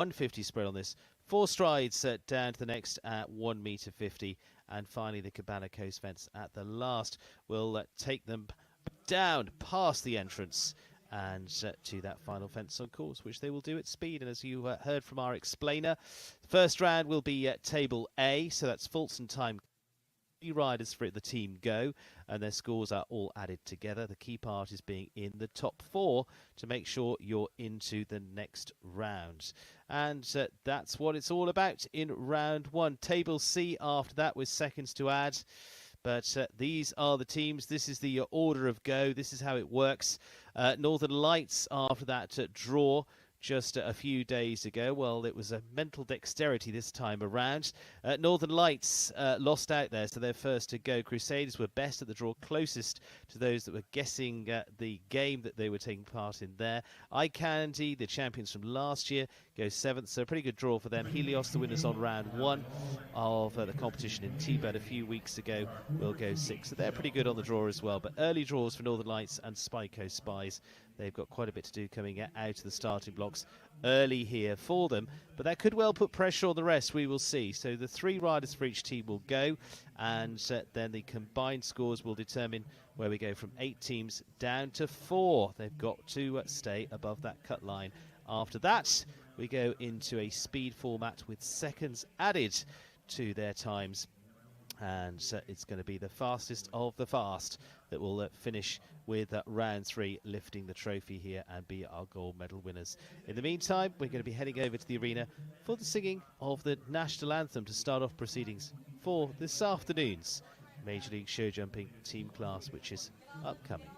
150 spread on this. 4 strides down to the next at 1.50 m, and finally the Cabana Coast fence at the last will take them down past the entrance and to that final fence on course, which they will do at speed. And as you heard from our explainer, the first round will be table A, so that's Fulton time. 3 riders for the team go, and their scores are all added together. The key part is being in the top 4 to make sure you're into the next round. And that's what it's all about in round 1. Table C after that with seconds to add. But these are the teams. This is the order of go. This is how it works. Northern Lights after that draw just a few days ago. Well, it was a mental dexterity this time around. Northern Lights lost out there, so they're first to go. Crusaders were best at the draw, closest to those that were guessing the game that they were taking part in there. Eye Candy, the champions from last year, go 7th, so a pretty good draw for them. Helios, the winners on round 1 of the competition in T-Bird a few weeks ago, will go 6th. So they're pretty good on the draw as well. But early draws for Northern Lights and Spy Coast Spies. They've got quite a bit to do coming out of the starting blocks early here for them. But that could well put pressure on the rest, we will see. So the 3 riders for each team will go, and then the combined scores will determine where we go from 8 teams down to 4. They've got to stay above that cut line. After that, we go into a speed format with seconds added to their times. And it's going to be the fastest of the fast that will finish with round 3 lifting the trophy here and be our gold medal winners. In the meantime, we're going to be heading over to the arena for the singing of the national anthem to start off proceedings for this afternoon's Major League Show Jumping team class, which is upcoming.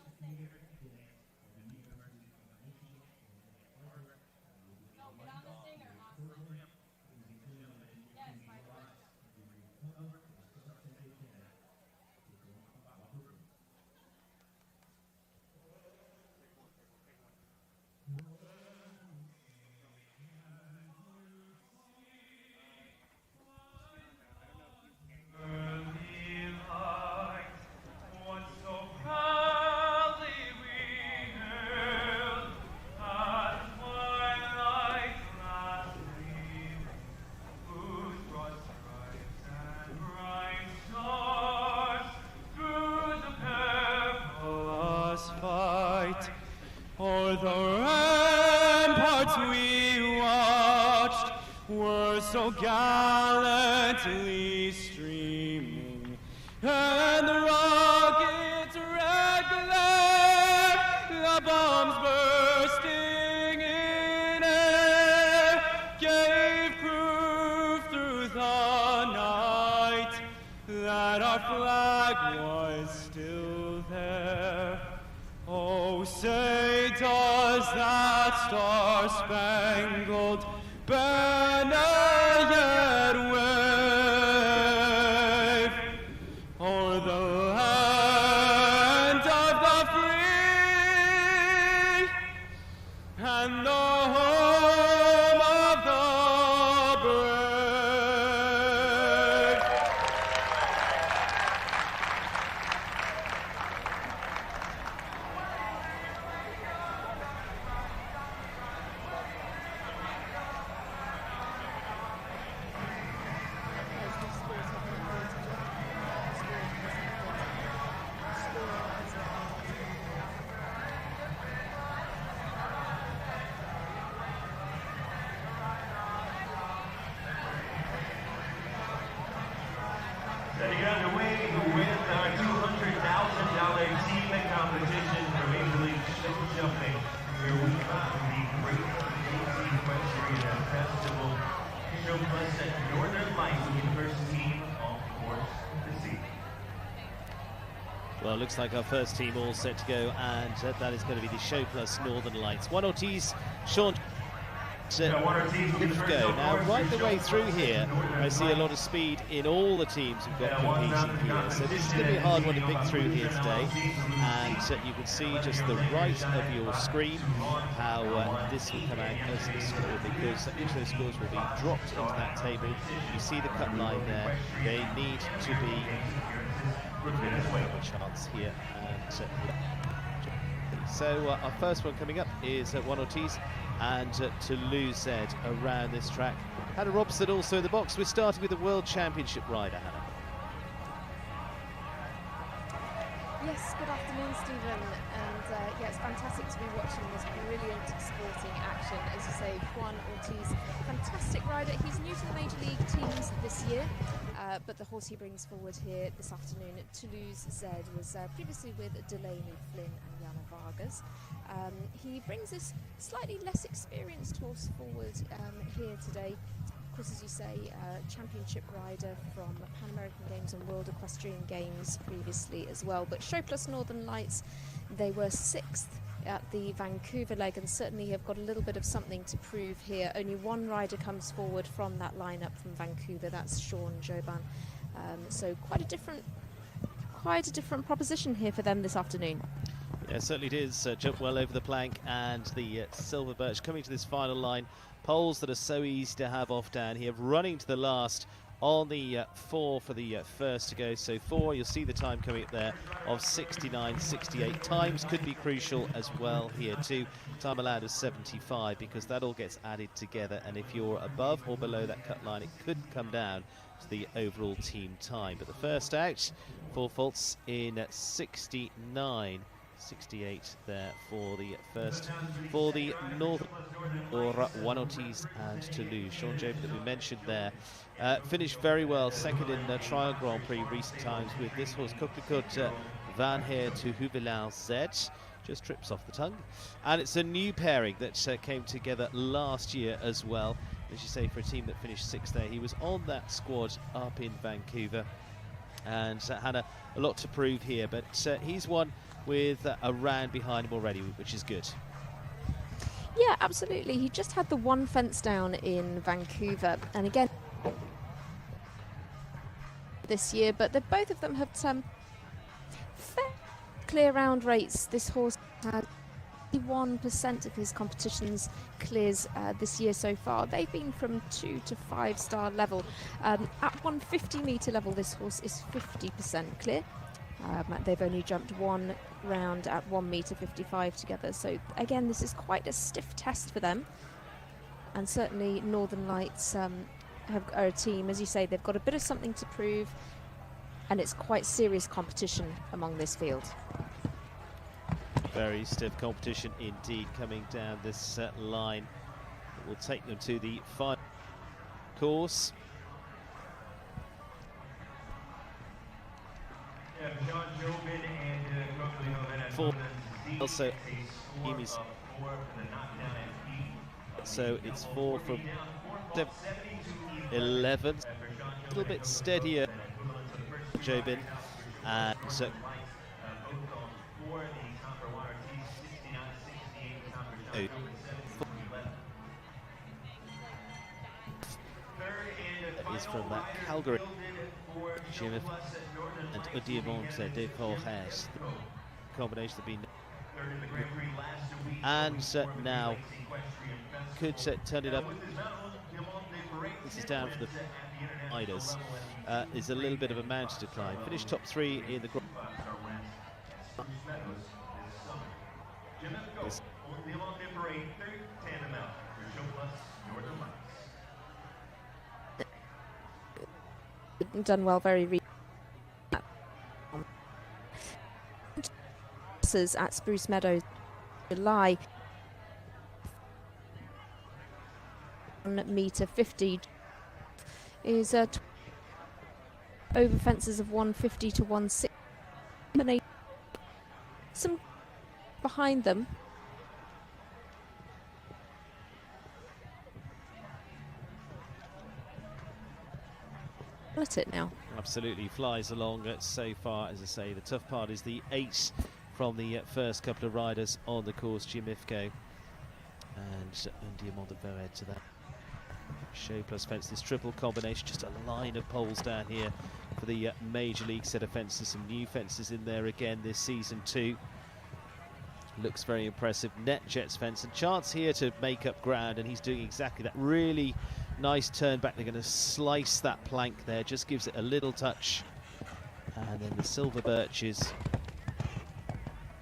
O'er the ramparts we watched were so gallantly streaming, and the rockets' red glare, the bombs bursting in air, gave proof through the night that our flag was still there. Oh, say does that star-spangled banner yet wave o'er the land of the free and the home of the brave? Setting underway with our $200,000 team competition for Major League Show Jumping. Here we have the Great AC Arena Festival Show Plus at Northern Lights University on course this evening. Well, looks like our first team all set to go, and that is going to be the Show Plus Northern Lights. One Ortiz, Sean. Good to go. Now, right the way through here, I see a lot of speed in all the teams who've got competing here. So this is going to be a hard one to pick through here today. And you can see just the right of your screen how this will come out as a score, because each of those scores will be dropped into that table. You see the cut line there. They need to be given a chance here. And so our first one coming up is One Ortiz. and Toulouse Z around this track. Hannah Robson also in the box. We're starting with the World Championship rider, Hannah. Yes, good afternoon, Stephen. And yeah, it's fantastic to be watching this brilliant sporting action. As you say, Juan Ortiz, fantastic rider. He's new to the Major League teams this year, but the horse he brings forward here this afternoon at Toulouse Z was previously with Delaney, Flynn and Yana Vargas. He brings this slightly less experienced horse forward here today. Of course, as you say, championship rider from Pan American Games and World Equestrian Games previously as well. But Show Plus Northern Lights, they were 6th at the Vancouver leg and certainly have got a little bit of something to prove here. Only one rider comes forward from that lineup from Vancouver, that's Sean Joban. So quite a different proposition here for them this afternoon. Yeah, certainly it is. Jumped well over the plank, and the Silver Birch coming to this final line. Poles that are so easy to have off down here, running to the last on the 4 for the first to go. So 4, you'll see the time coming up there of 69.68. Times could be crucial as well here too. Time allowed of 75 because that all gets added together, and if you're above or below that cut line, it could come down to the overall team time. But the first out, 4 faults in 69. 68 there for the first for the North or Juan Ortiz and Toulouse. Sean Joban that we mentioned there finished very well, second in the Trial Grand Prix recent times with this horse Coquelicot Van Heer to Huvilal Z. Just trips off the tongue, and it's a new pairing that came together last year as well, as you say, for a team that finished 6th there. He was on that squad up in Vancouver and had a lot to prove here, but he's won with a round behind him already, which is good. Yeah, absolutely. He just had the one fence down in Vancouver, and again this year, but both of them have fair clear round rates. This horse has 1% of his competitions clears this year so far. They've been from 2 to 5 star level. At 150 metre level, this horse is 50% clear. They've only jumped one round at 1 metre 55 together. So again, this is quite a stiff test for them. And certainly Northern Lights are a team, as you say, they've got a bit of something to prove, and it's quite serious competition among this field. Very stiff competition indeed coming down this line. It will take them to the final course. For also Emi's, so it's 4 from 11, a little bit steadier Jobin, and that is from that Calgary Jim and Diamond de Forges. Combination of being and now could turn it up. This is down for the riders. Is a little bit of a mountain decline. Finished top 3 in the group. Done well very recently at Spruce Meadows July. 1 metre 50 is over fences of 150 to 160. Some behind them. Let it now. Absolutely flies along so far. As I say, the tough part is the 8 from the first couple of riders on the course, Jim Ifko and Diamond de Forges to that. Show plus fence, this triple combination, just a line of poles down here for the Major League set of fences. Some new fences in there again this season too. Looks very impressive. Net Jets fence, and chance here to make up ground, and he's doing exactly that. Really nice turn back. They're going to slice that plank there, just gives it a little touch. And then the Silver Birches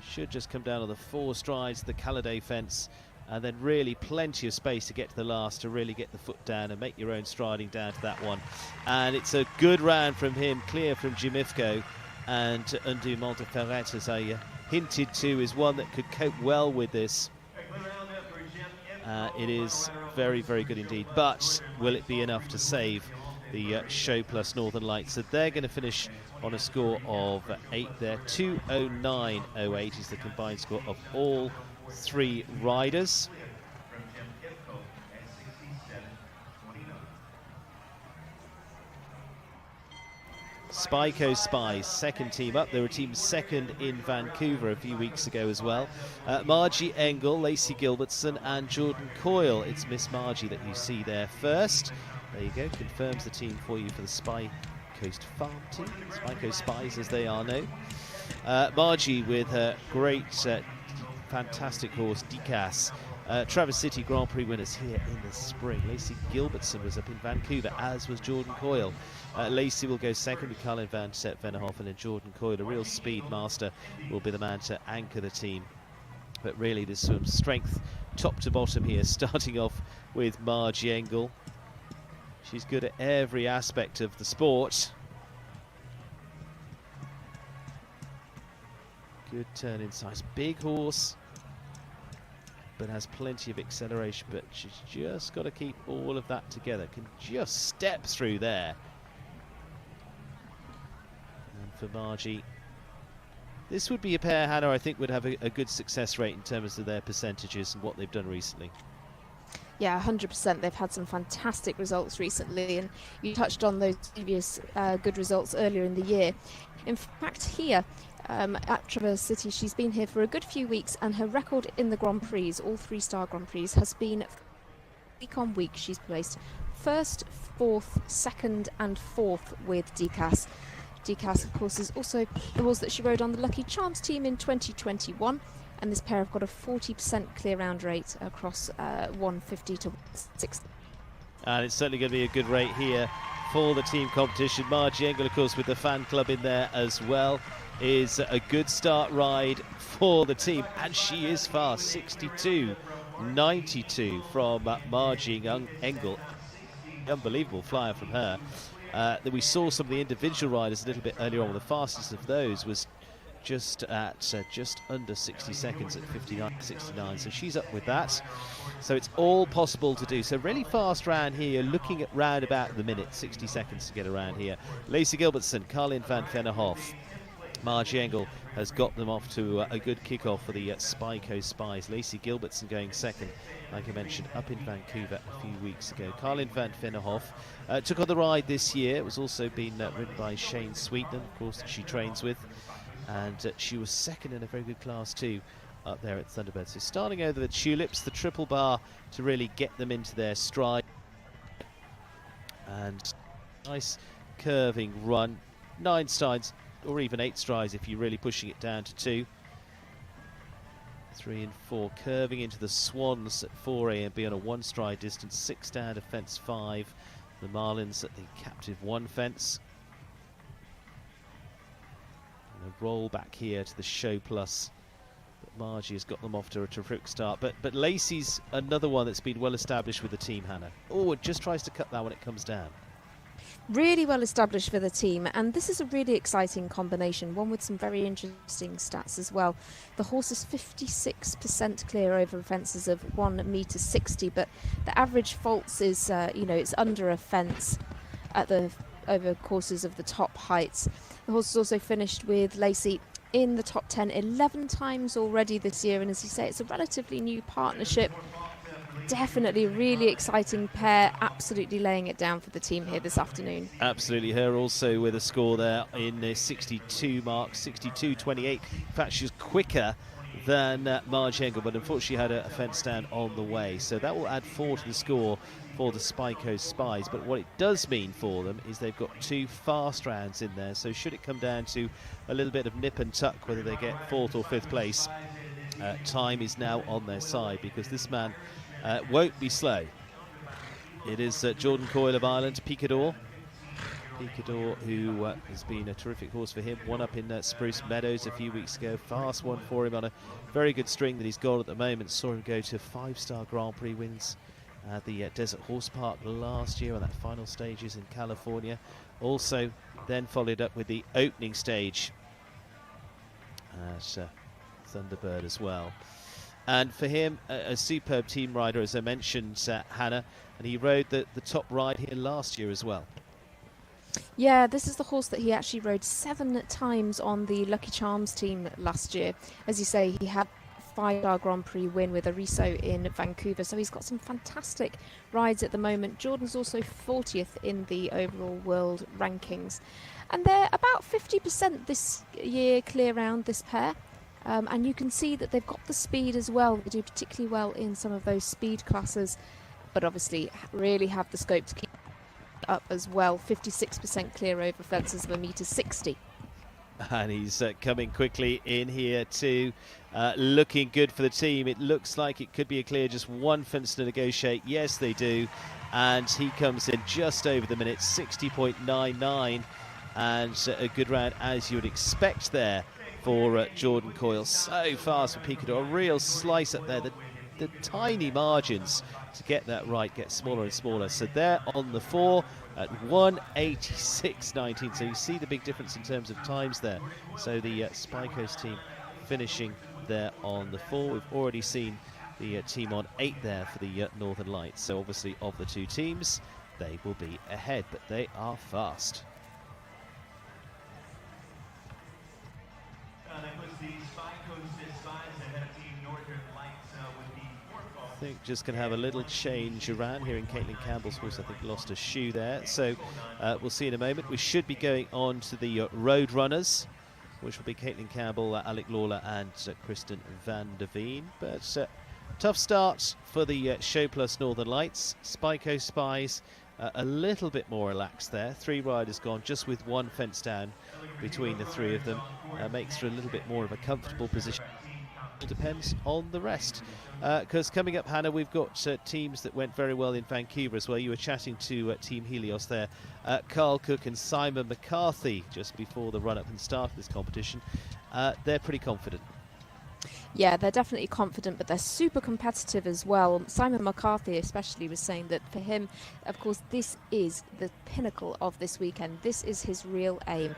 should just come down on the 4 strides, the Calladay fence, and then really plenty of space to get to the last, to really get the foot down and make your own striding down to that one. And it's a good round from him, clear from Jimivko, and Undu Monteferret, as I hinted to, is one that could cope well with this. It is very, very good indeed, but will it be enough to save the Show Plus Northern Lights? So they're going to finish on a score of 8 there. 209.08 is the combined score of all three riders. Spyco Spies, second team up. They were team second in Vancouver a few weeks ago as well. Margie Engel, Lacey Gilbertson and Jordan Coyle. It's Miss Margie that you see there first. There you go, confirms the team for you for the Spy Coast Farm team. Spyco Spies as they are known. Margie with her great, fantastic horse, Dicas. Traverse City Grand Prix winners here in the spring. Lacey Gilbertson was up in Vancouver, as was Jordan Coyle. Lacey will go second with Colin van Vennehoff, and then Jordan Coyle, a real speed master, will be the man to anchor the team. But really there's some strength top to bottom here, starting off with Margie Engel. She's good at every aspect of the sport. Good turn in size, big horse, but has plenty of acceleration, but she's just got to keep all of that together. Can just step through there. And for Margie, this would be a pair, Hannah, I think would have a good success rate in terms of their percentages and what they've done recently. Yeah, 100%. They've had some fantastic results recently, and you touched on those previous good results earlier in the year. In fact, here at Traverse City, she's been here for a good few weeks, and her record in the Grand Prix, all three-star Grand Prix, has been week on week. She's placed first, fourth, second and fourth with Dicas. Dicas, of course, is also the horse that she rode on the Lucky Charms team in 2021. And this pair have got a 40% clear round rate across 150 to 160. And it's certainly going to be a good rate here for the team competition. Margie Engel, of course, with the fan club in there as well, is a good start ride for the team. And she is fast, 62.92 from Margie Engel. Unbelievable flyer from her. That we saw some of the individual riders a little bit earlier on. The fastest of those was just at just under 60 seconds at 59.69, so she's up with that. So it's all possible to do. So really fast round here, looking at round about the minute, 60 seconds to get around here. Lacey Gilbertson, Colin van Vennehoff, Margie Engel has got them off to a good kick-off for the Spyco Spies. Lacey Gilbertson going second, like I mentioned, up in Vancouver a few weeks ago. Colin van Vennehoff took on the ride this year. It was also been ridden by Shane Sweetland, of course, that she trains with. And she was second in a very good class too up there at Thunderbird. So starting over the Tulips, the triple bar to really get them into their stride. And nice curving run. 9 strides, or even 8 strides if you're really pushing it down to 2. 3 and 4, curving into the Swans at 4A and B on a 1 stride distance. 6 down to fence 5. The Marlins at the captive 1 fence. A roll back here to the Show Plus, but Margie has got them off to a terrific start. But Lacey's another one that's been well established with the team, Hannah. Oh, it just tries to cut that when it comes down. Really well established for the team, and this is a really exciting combination, one with some very interesting stats as well. The horse is 56% clear over fences of 1 metre 60, but the average faults is, it's under a fence at the over courses of the top heights. The horse has also finished with Lacey in the top 10 11 times already this year, and as you say, it's a relatively new partnership. Definitely a really exciting pair, absolutely laying it down for the team here this afternoon. Absolutely, her also with a score there in the 62 mark, 62.28. In fact, she's quicker than Margie Engel, but unfortunately had a fence down on the way. So that will add 4 to the score for the Spyco Spies. But what it does mean for them is they've got 2 fast rounds in there. So should it come down to a little bit of nip and tuck, whether they get 4th or 5th place, time is now on their side, because this man won't be slow. It is Jordan Coyle of Ireland, Picador. Picador, who has been a terrific horse for him, won up in Spruce Meadows a few weeks ago. Fast one for him on a very good string that he's got at the moment. Saw him go to 5-star Grand Prix wins at the Desert Horse Park last year on that final stages in California. Also then followed up with the opening stage at Thunderbird as well. And for him, a superb team rider, as I mentioned, Hannah, and he rode the top ride here last year as well. Yeah, this is the horse that he actually rode 7 times on the Lucky Charms team last year. As you say, he had 5-star Grand Prix win with Ariso in Vancouver, so he's got some fantastic rides at the moment. Jordan's also 40th in the overall world rankings, and they're about 50% this year clear round, this pair. And you can see that they've got the speed as well. They do particularly well in some of those speed classes, but obviously really have the scope to keep up as well. 56% clear over fences of 1.60 m. And he's coming quickly in here too, looking good for the team. It looks like it could be a clear, just one fence to negotiate. Yes, they do. And he comes in just over the minute, 60.99, and a good round as you would expect there for Jordan Coyle. So fast for Picador, a real slice up there. The tiny margins to get that right get smaller and smaller. So they're on the 4 at 1:86.19. So you see the big difference in terms of times there. So the Spikos team finishing there on the 4. We've already seen the team on 8 there for the Northern Lights. So obviously of the two teams, they will be ahead, but they are fast. I think just going to have a little change around here in Caitlin Campbell's horse. I think lost a shoe there, so we'll see in a moment. We should be going on to the road runners, which will be Caitlin Campbell, Alec Lawler and Kristen van der Veen. But tough start for the Show Plus Northern Lights. Spiko Spies a little bit more relaxed there. 3 riders gone, just with 1 fence down between the 3 of them. Makes for a little bit more of a comfortable position. It depends on the rest. Because coming up, Hannah, we've got teams that went very well in Vancouver as well. You were chatting to Team Helios there. Carl Cook and Simon McCarthy just before the run-up and start of this competition. They're pretty confident. Yeah, they're definitely confident, but they're super competitive as well. Simon McCarthy especially was saying that for him, of course, this is the pinnacle of this weekend. This is his real aim.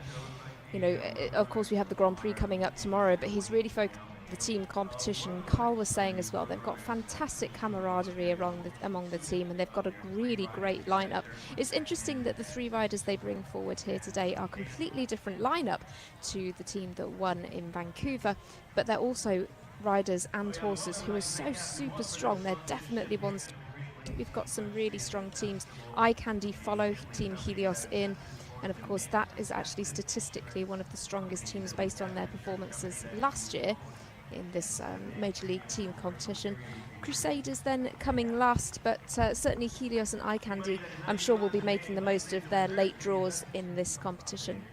You know, of course, we have the Grand Prix coming up tomorrow, but he's really focused the team competition. Carl was saying as well, they've got fantastic camaraderie among the team, and they've got a really great lineup. It's interesting that the 3 riders they bring forward here today are completely different lineup to the team that won in Vancouver, but they're also riders and horses who are so super strong. They're definitely ones. We've got some really strong teams. Eye Candy follow Team Helios in, and of course that is actually statistically one of the strongest teams based on their performances last year in this Major League team competition. Crusaders then coming last, but certainly Helios and Eye Candy, I'm sure, will be making the most of their late draws in this competition.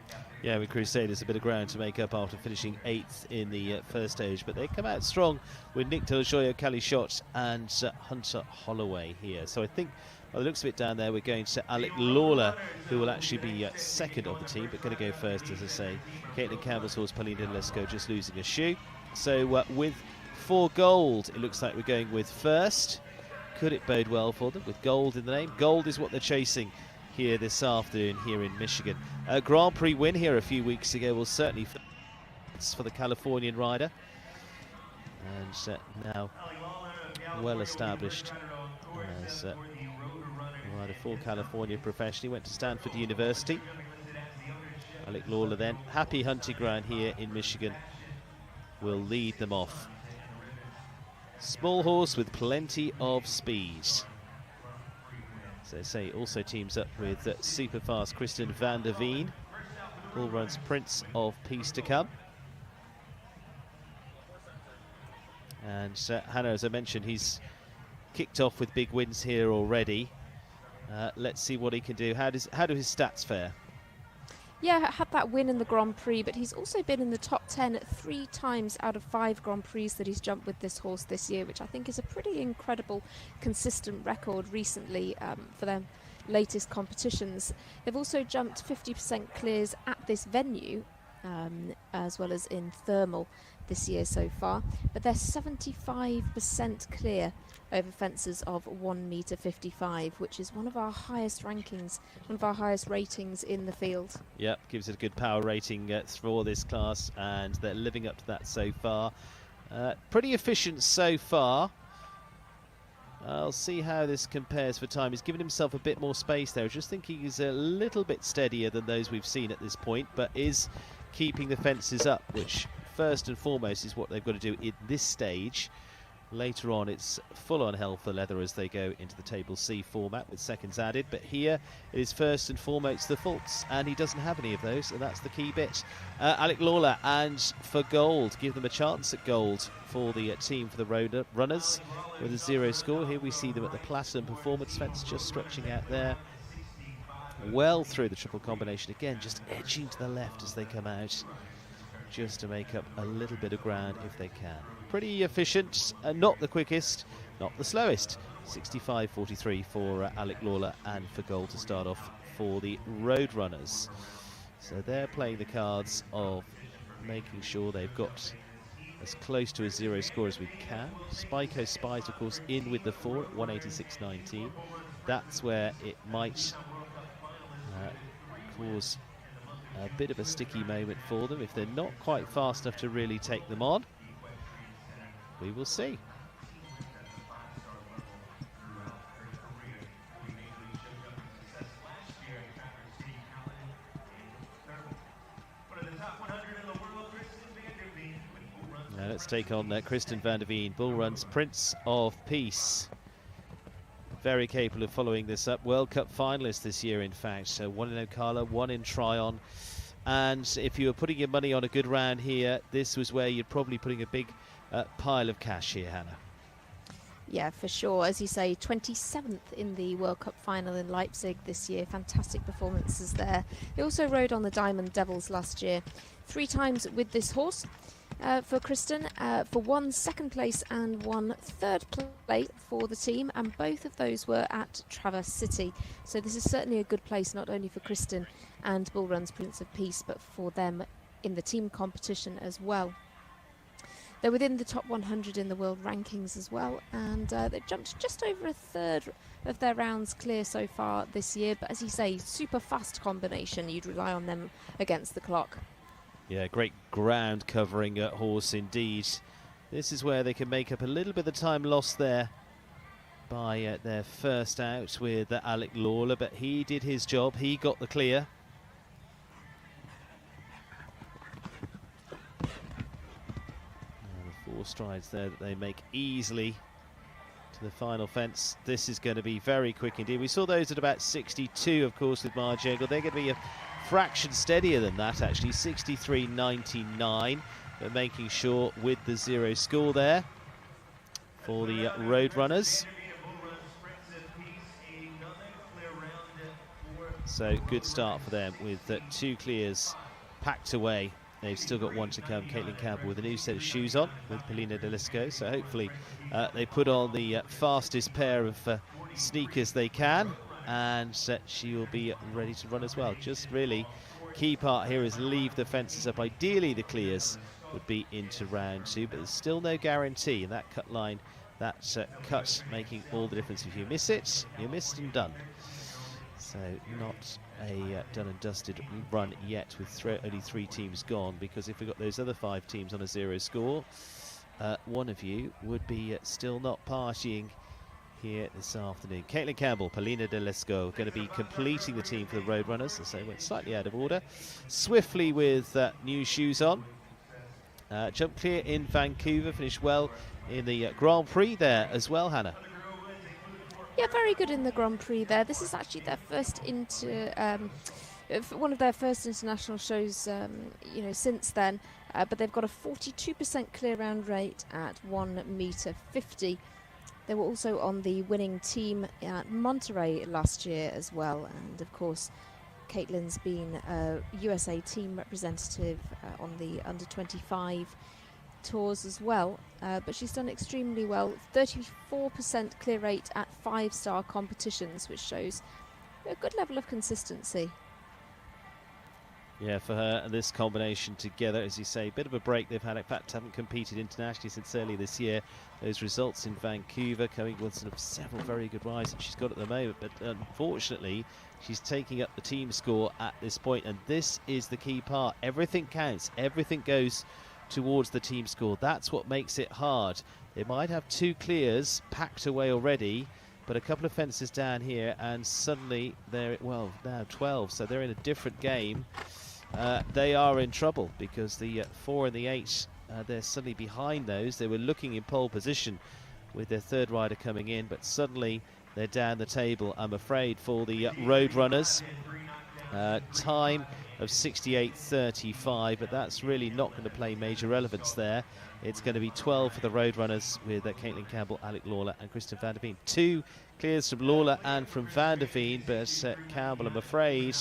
Yeah, with Crusaders a bit of ground to make up after finishing 8th in the first stage, but they come out strong with Nick Deljoyo, Cali Shot and Hunter Holloway here. So I think by the looks of it down there, we're going to Alec Lawler, who will actually be second of the team, but going to go first, as I say. Caitlin Campbell's horse, Paulina Lesko, just losing a shoe. So with 4 gold, it looks like we're going with first. Could it bode well for them with gold in the name? Gold is what they're chasing here this afternoon here in Michigan. Grand Prix win here a few weeks ago will certainly for the Californian rider. And now well established as a rider for California professionally. Went to Stanford University. Alec Lawler then, happy hunting ground here in Michigan, will lead them off. Small horse with plenty of speed. So I say also teams up with super fast Kristen van der Veen. All runs Prince of Peace to come. And Hannah, as I mentioned, he's kicked off with big wins here already. Let's see what he can do. How do his stats fare? Yeah, had that win in the Grand Prix, but he's also been in the top 10 3 times out of 5 Grand Prix that he's jumped with this horse this year, which I think is a pretty incredible, consistent record recently for them. latest competitions. They've also jumped 50% clears at this venue, as well as in thermal this year so far, but they're 75% clear over fences of 1 metre 55, which is one of our highest rankings, one of our highest ratings in the field. Yep, gives it a good power rating for this class, and they're living up to that so far. Pretty efficient so far. I'll see how this compares for time. He's given himself a bit more space there. I just think he's a little bit steadier than those we've seen at this point, but is keeping the fences up, which first and foremost is what they've got to do in this stage. Later on, it's full-on hell for leather as they go into the Table C format with seconds added. But here, it is first and foremost the faults, and he doesn't have any of those, and that's the key bit. Alec Lawler, and for gold, give them a chance at gold for the team for the road runners with a 0 score. Here we see them at the Platinum Performance fence, just stretching out there. Well through the triple combination again, just edging to the left as they come out, just to make up a little bit of ground if they can. Pretty efficient, not the quickest, not the slowest. 65.43 for Alec Lawler, and for gold to start off for the road runners. So they're playing the cards of making sure they've got as close to a 0 score as we can. Spyco Spies, of course, in with the 4 at 186.19. That's where it might cause a bit of a sticky moment for them if they're not quite fast enough to really take them on. We will see. Now let's take on Kristen van der Veen, Bull Run's Prince of Peace. Very capable of following this up. World Cup finalist this year, in fact. So 1 in Ocala, 1 in Tryon. And if you were putting your money on a good round here, this was where you're probably putting a big pile of cash here, Hannah. Yeah, for sure. As you say, 27th in the World Cup final in Leipzig this year. Fantastic performances there. They also rode on the Diamond Devils last year. 3 times with this horse for Kristen, for 1 second place and 1 third place for the team, and both of those were at Traverse City. So this is certainly a good place, not only for Kristen and Bull Run's Prince of Peace, but for them in the team competition as well. They're within the top 100 in the world rankings as well, and they've jumped just over a third of their rounds clear so far this year. But as you say, super fast combination. You'd rely on them against the clock. Yeah, great ground covering horse indeed. This is where they can make up a little bit of time lost there by their first out with Alec Lawler, but he did his job. He got the clear. The 4 strides there that they make easily to the final fence. This is going to be very quick indeed. We saw those at about 62, of course, with Marjegel. They're going to be a fraction steadier than that, actually. 63.99, but making sure with the 0 score there for the road runners. So good start for them with 2 clears packed away. They've still got 1 to come. Caitlin Campbell with a new set of shoes on with Polina Delisco. So hopefully they put on the fastest pair of sneakers they can, and she will be ready to run as well. Just really key part here is leave the fences up. Ideally the clears would be into round 2, but there's still no guarantee, and that cut line, that cut making all the difference. If you miss it, you're missed and done. So not a done and dusted run yet with only 3 teams gone, because if we've got those other 5 teams on a 0 score, one of you would be still not partying here this afternoon. Caitlin Campbell, Polina Delisco going to be completing the team for the road runners, so went slightly out of order. Swiftly with new shoes on. Jumped clear in Vancouver, finished well in the Grand Prix there as well, Hannah. Yeah, very good in the Grand Prix there. This is actually their first one of their first international shows, since then. But they've got a 42% clear round rate at 1 metre 50. They were also on the winning team at Monterey last year as well. And of course, Caitlin's been a USA team representative on the under-25 tours as well, but she's done extremely well. 34% clear rate at 5-star competitions, which shows a good level of consistency. Yeah, for her, this combination together, as you say, a bit of a break they've had. In fact, haven't competed internationally since early this year. Those results in Vancouver coming with sort of several very good rides that she's got at the moment. But unfortunately, she's taking up the team score at this point. And this is the key part. Everything counts. Everything goes towards the team score. That's what makes it hard. They might have 2 clears packed away already, but a couple of fences down here, and suddenly they're, well, now 12. So they're in a different game. They are in trouble because the 4 and the 8, they're suddenly behind those. They were looking in pole position with their third rider coming in, but suddenly they're down the table, I'm afraid, for the road runners. Time of 68.35, but that's really not going to play major relevance there. It's going to be 12 for the road runners with Caitlin Campbell, Alec Lawler and Kristen van der Veen. 2 clears from Lawler and from van der Veen, but Campbell, I'm afraid,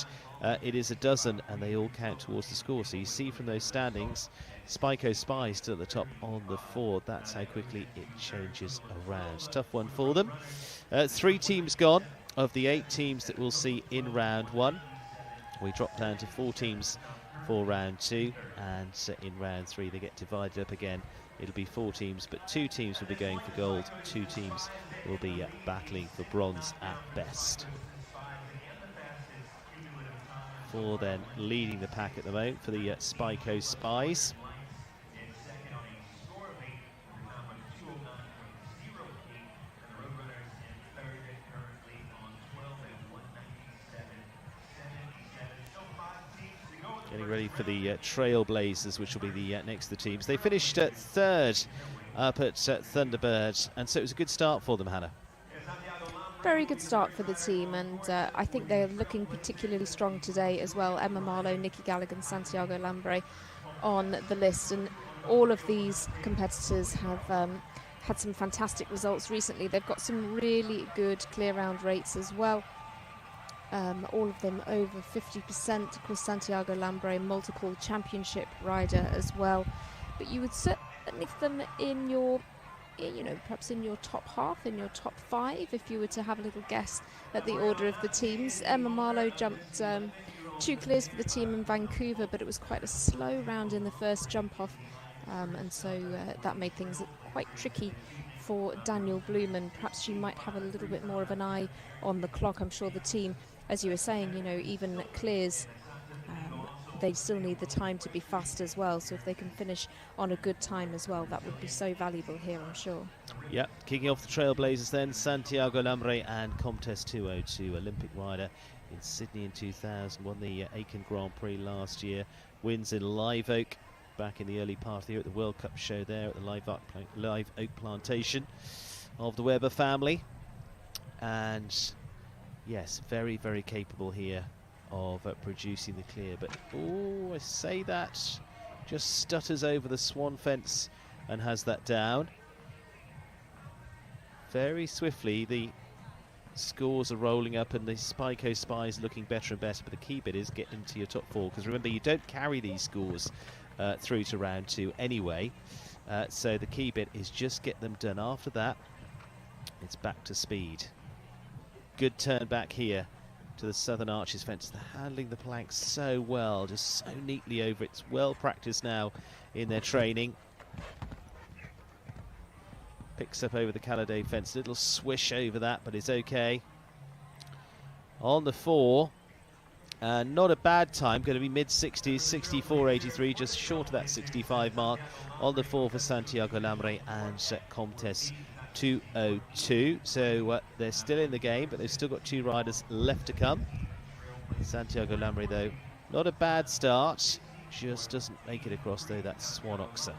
it is a dozen, and they all count towards the score. So you see from those standings, Spyco Spy still at the top on the 4. That's how quickly it changes around. Tough one for them. 3 teams gone of the 8 teams that we'll see in round 1. We drop down to 4 teams for round 2, and in round 3 they get divided up again. It'll be 4 teams, but 2 teams will be going for gold. 2 teams will be battling for bronze at best. 4 then leading the pack at the moment for the Spyco Spies. Getting ready for the Trailblazers, which will be the next of the teams. They finished 3rd up at Thunderbird, and so it was a good start for them, Hannah. Very good start for the team, and I think they're looking particularly strong today as well. Emma Marlowe, Nikki Gallagher, Santiago Lambre on the list, and all of these competitors have had some fantastic results recently. They've got some really good clear round rates as well. All of them over 50%. Of course, Santiago Lambre, multiple championship rider as well. But you would certainly put them in your, perhaps in your top half, in your top 5, if you were to have a little guess at the order of the teams. Emma Marlowe jumped 2 clears for the team in Vancouver, but it was quite a slow round in the first jump off, and so that made things quite tricky for Daniel Blumen. Perhaps she might have a little bit more of an eye on the clock. I'm sure the team, as you were saying, even clears, they still need the time to be fast as well. So if they can finish on a good time as well, that would be so valuable here, I'm sure. Yep, kicking off the Trailblazers then, Santiago Lambre and Comtesse 202, Olympic rider in Sydney in 2000, won the Aiken Grand Prix last year, wins in Live Oak back in the early part of the year at the World Cup show there at the Live Oak Plantation of the Weber family. And yes, very, very capable here of producing the clear. But, oh, I say that, just stutters over the swan fence and has that down. Very swiftly, the scores are rolling up and the Spyco Spies looking better and better. But the key bit is get into your top 4, because remember, you don't carry these scores through to round 2 anyway. So the key bit is just get them done. After that, it's back to speed. Good turn back here to the Southern Arches fence. They're handling the plank so well, just so neatly over it. It's well practiced now in their training. Picks up over the Caladay fence, little swish over that, but it's okay. On the 4, not a bad time, going to be mid-60s, 64.83, just short of that 65 mark. On the 4 for Santiago Lambre and Comtesse 202. So they're still in the game, but they've still got 2 riders left to come. Santiago Lambre, though, not a bad start, just doesn't make it across, though, that Swan Oxer.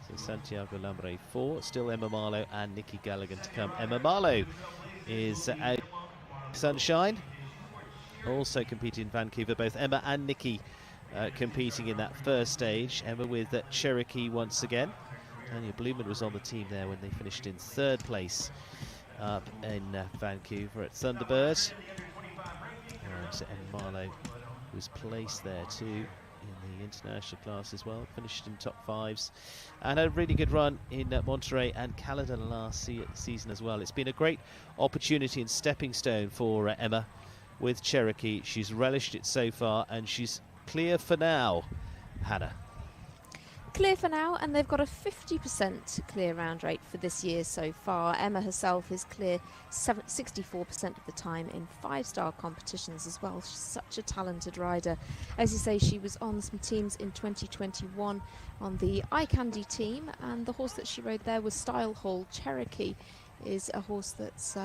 So Santiago Lambre 4, still Emma Marlowe and Nikki Gallagher to come. Emma Marlowe is out Sunshine, also competed in Vancouver. Both Emma and Nikki competing in that first stage. Emma with Cherokee once again. Daniel Blumen was on the team there when they finished in 3rd place up in Vancouver at Thunderbird. And Emma Marlowe was placed there too in the international class as well. Finished in top fives and had a really good run in Monterey and Caledon last season as well. It's been a great opportunity and stepping stone for Emma with Cherokee. She's relished it so far and she's clear for now, Hannah. Clear for now, and they've got a 50% clear round rate for this year so far. Emma herself is clear 64% of the time in 5-star competitions as well. She's such a talented rider. As you say, she was on some teams in 2021 on the Eye Candy team, and the horse that she rode there was Style Hall. Cherokee is a horse that's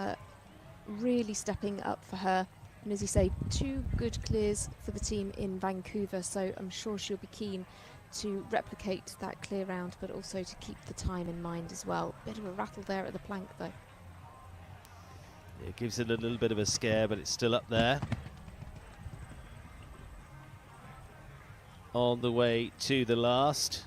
really stepping up for her. And as you say, 2 good clears for the team in Vancouver, so I'm sure she'll be keen to replicate that clear round, but also to keep the time in mind as well. Bit of a rattle there at the plank though. It gives it a little bit of a scare, but it's still up there. On the way to the last.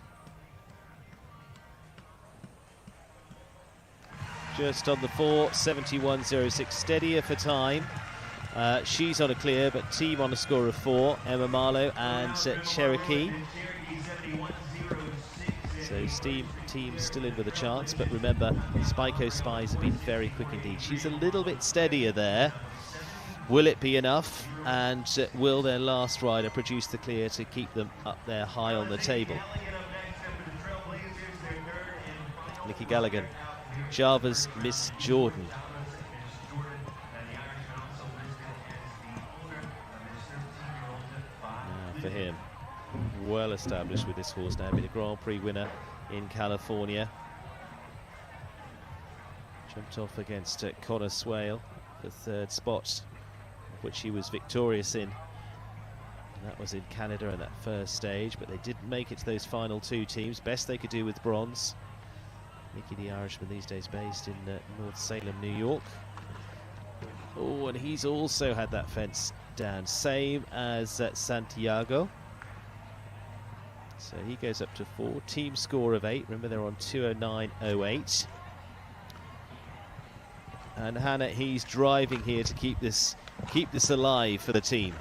Just on the 4, 71.06, steadier for time. She's on a clear, but team on a score of 4, Emma Marlowe and Cherokee. So team still in with a chance, but remember, Spyco Spies have been very quick indeed. She's a little bit steadier there. Will it be enough? And will their last rider produce the clear to keep them up there high on the table? Nicky Gallagher, Java's Miss Jordan. Now for him. Well established with this horse now, been a Grand Prix winner in California. Jumped off against Connor Swale for 3rd spot, of which he was victorious in. And that was in Canada in that first stage, but they didn't make it to those final 2 teams. Best they could do with bronze. Nicky the Irishman, these days based in North Salem, New York. Oh, and he's also had that fence down, same as Santiago. So he goes up to 4, team score of 8. Remember, they're on 209.08. And Hannah, he's driving here to keep this alive for the team.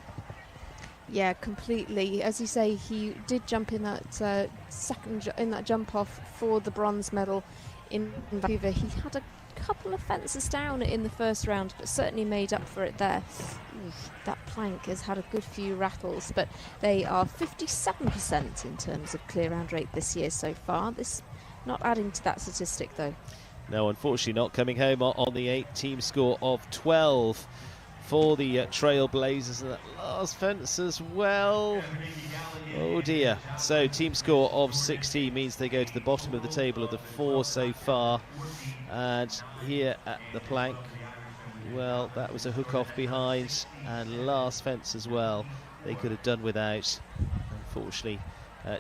Yeah, completely. As you say, he did jump in that jump off for the bronze medal in Vancouver. He had a couple of fences down in the first round, but certainly made up for it there. Oof, that plank has had a good few rattles, but they are 57% in terms of clear round rate this year so far. This not adding to that statistic though. No, unfortunately not. Coming home on the 8, team score of 12 for the Trailblazers, and that last fence as well. Oh dear. So team score of 16 means they go to the bottom of the table of the 4 so far. And here at the plank, well, that was a hook off behind, and last fence as well they could have done without. Unfortunately,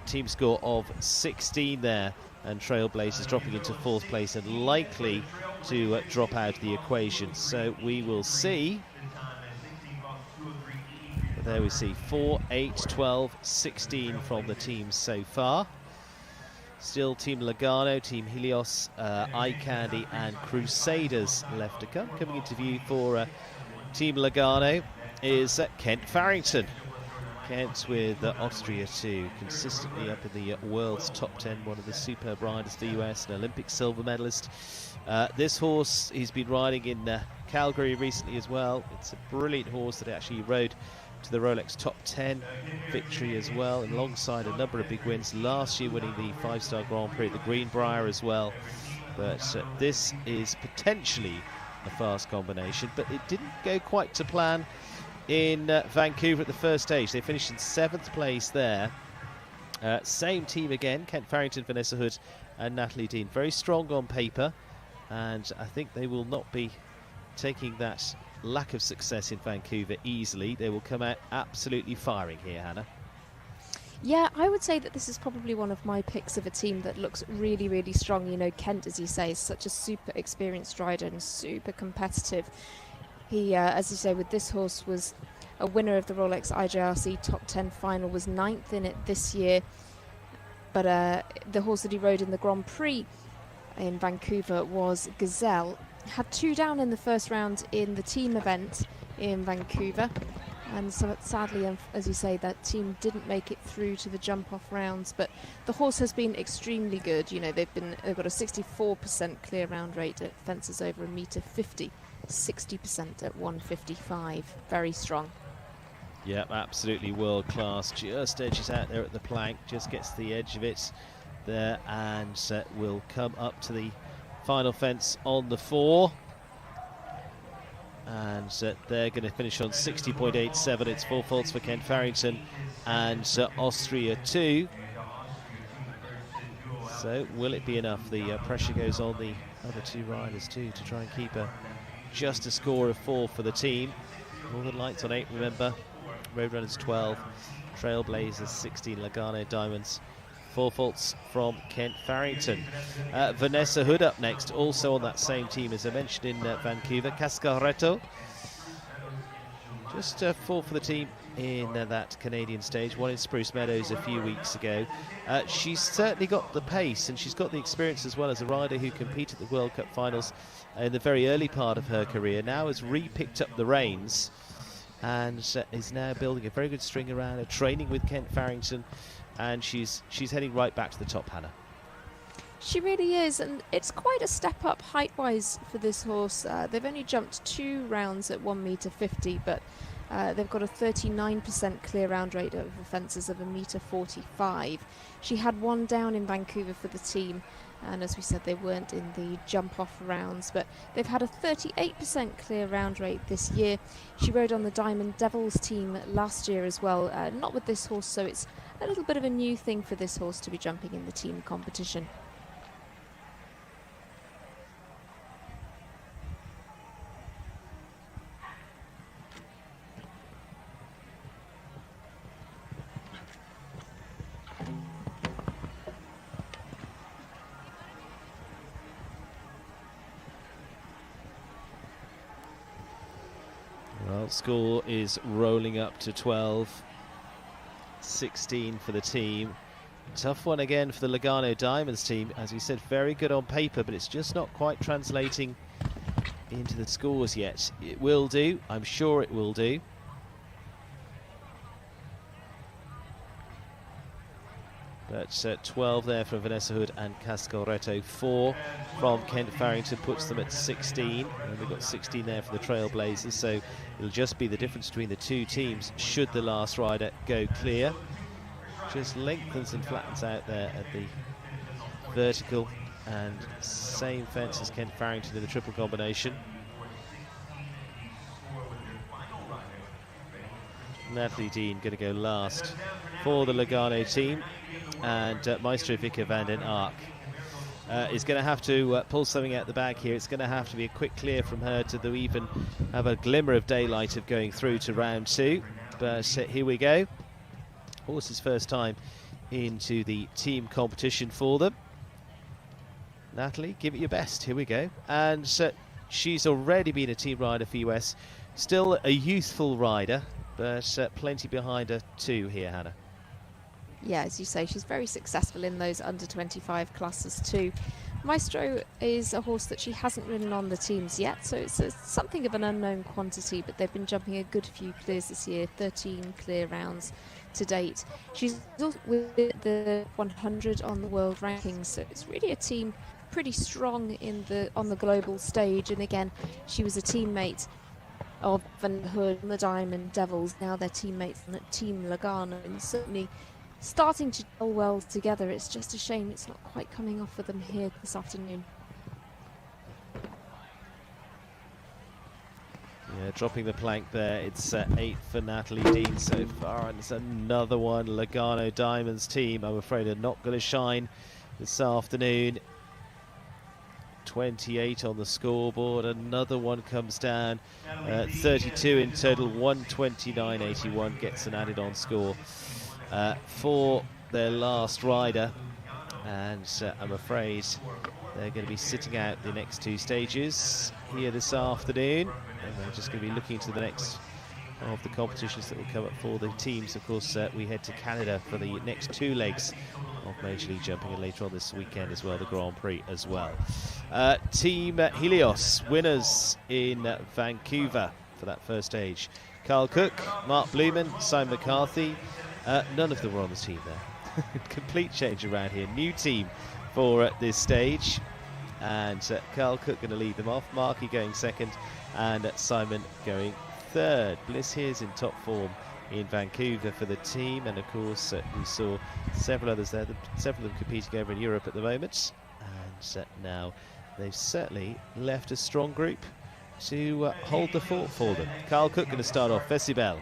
team score of 16 there, and Trailblazers dropping into 4th place and likely to drop out of the equation. So we will see. But there we see 4, 8, 12, 16 from the teams so far. Still Team Logano, Team Helios, Eye Candy and Crusaders left to come. Coming into view for Team Logano is Kent Farrington. Kent with Austria 2, consistently up in the world's top 10, one of the superb riders for the US, an Olympic silver medalist. This horse he's been riding in Calgary recently as well. It's a brilliant horse that actually rode to the Rolex top 10 victory as well, alongside a number of big wins last year, winning the 5-star Grand Prix at the Greenbrier as well. But this is potentially a fast combination, but it didn't go quite to plan in Vancouver at the first stage. They finished in 7th place there. Same team again, Kent Farrington, Vanessa Hood and Natalie Dean. Very strong on paper, and I think they will not be taking that lack of success in Vancouver easily. They will come out absolutely firing here, Hannah. Yeah, I would say that this is probably one of my picks of a team that looks really, really strong. You know, Kent, as you say, is such a super experienced rider and super competitive. He, as you say, with this horse was a winner of the Rolex IJRC top 10 final, was 9th in it this year. But the horse that he rode in the Grand Prix in Vancouver was Gazelle. Had 2 down in the first round in the team event in Vancouver. And so sadly, as you say, that team didn't make it through to the jump-off rounds. But the horse has been extremely good. You know, they've got a 64% clear round rate at fences over $1.50, 60% at 155. Very strong. Yeah, absolutely world class. Just edges out there at the plank, just gets to the edge of it there, and will come up to the final fence on the 4. And they're going to finish on 60.87. It's 4 faults for Kent Farrington and Austria 2. So will it be enough? The pressure goes on the other 2 riders too to try and keep just a score of 4 for the team. Northern Lights on 8, remember. Roadrunners 12, Trailblazers 16, Lugano Diamonds 4 faults from Kent Farrington. Vanessa Hood up next, also on that same team as I mentioned in Vancouver. Cascaretto, just 4 for the team in that Canadian stage, 1 in Spruce Meadows a few weeks ago. She's certainly got the pace and she's got the experience as well as a rider who competed at the World Cup finals in the very early part of her career. Now has re-picked up the reins and is now building a very good string around her, training with Kent Farrington, and she's heading right back to the top, Hannah. She really is, and it's quite a step up height-wise for this horse. They've only jumped 2 rounds at 1.50 m, but they've got a 39% clear round rate over fences of 1.45 m. She had 1 down in Vancouver for the team, and as we said, they weren't in the jump-off rounds, but they've had a 38% clear round rate this year. She rode on the Diamond Devils team last year as well, not with this horse, so it's a little bit of a new thing for this horse to be jumping in the team competition. Well, score is rolling up to 12. 16 for the team. Tough one again for the Lugano Diamonds team. As we said, very good on paper, but it's just not quite translating into the scores yet. It will do. I'm sure it will do. But 12 there from Vanessa Hood and Cascaretto. 4 from Kent Farrington puts them at 16. And we've got 16 there for the Trailblazers. So it'll just be the difference between the 2 teams should the last rider go clear. Just lengthens and flattens out there at the vertical. And same fence as Kent Farrington in the triple combination. Natalie Dean going to go last for the Lugano team, and Maestro Vicker van den Ark is going to have to pull something out the bag here. It's going to have to be a quick clear from her to even have a glimmer of daylight of going through to round 2. But here we go. Horse's first time into the team competition for them. Natalie, give it your best. Here we go. And she's already been a team rider for US. Still a youthful rider, but plenty behind her too here, Hannah. Yeah, as you say, she's very successful in those under 25 classes too. Maestro is a horse that she hasn't ridden on the teams yet, so it's something of an unknown quantity, but they've been jumping a good few clears this year, 13 clear rounds to date. She's also with the 100 on the world rankings, so it's really a team pretty strong on the global stage. And again, she was a teammate of Van Hood and the Diamond Devils. Now they're teammates on Team Lugano, and certainly starting to gel well together. It's just a shame it's not quite coming off for them here this afternoon. Yeah, dropping the plank there. It's 8 for Natalie Dean so far, and it's another one. Lugano Diamonds team, I'm afraid, are not going to shine this afternoon. 28 on the scoreboard. Another one comes down. 32 in total. 129.81 gets an added on score for their last rider, and I'm afraid they're going to be sitting out the next 2 stages here this afternoon, and they're just going to be looking to the next of the competitions that will come up for the teams. Of course, we head to Canada for the next 2 legs of Major League Jumping, and later on this weekend as well, the Grand Prix as well. Team Helios, winners in Vancouver. for that first stage. Carl Cook, Mark Blumen, Simon McCarthy, none of them were on the team there. Complete change around here. New team for this stage. And Carl Cook going to lead them off. Marky going second and Simon going third. Bliss here's in top form in Vancouver for the team. And of course we saw several others there, several of them competing over in Europe at the moment. And now they've certainly left a strong group to hold the fort for them. Carl Cook going to start off. Fessibel,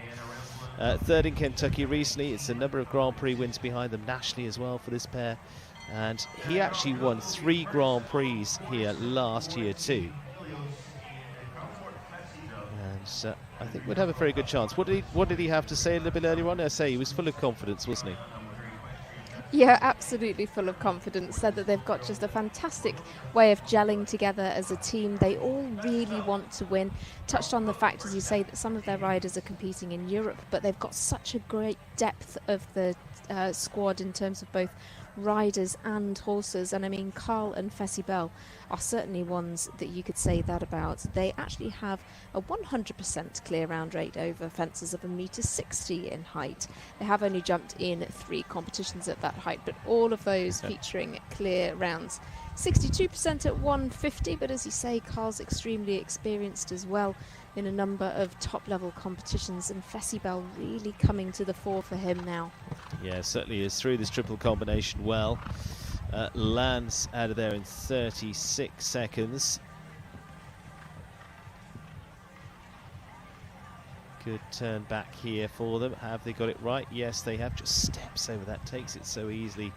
third in Kentucky recently. It's a number of Grand Prix wins behind them nationally as well for this pair. And he actually won 3 Grand Prix here last year too. And I think we'd have a very good chance. What did he have to say a little bit earlier on? I say he was full of confidence, wasn't he? Yeah, absolutely full of confidence. Said that they've got just a fantastic way of gelling together as a team. They all really want to win. Touched on the fact, as you say, that some of their riders are competing in Europe, but they've got such a great depth of the squad in terms of both riders and horses. And I mean, Carl and Fessibel are certainly ones that you could say that about. They actually have a 100% clear round rate over fences of 1.60 m in height. They have only jumped in 3 competitions at that height, but all of those featuring clear rounds. 62% at 150, but as you say, Carl's extremely experienced as well in a number of top level competitions, and Fessibel really coming to the fore for him now. Yeah, certainly is through this triple combination well. Lands out of there in 36 seconds. Good turn back here for them. Have they got it right? Yes, they have. Just steps over that, takes it so easily.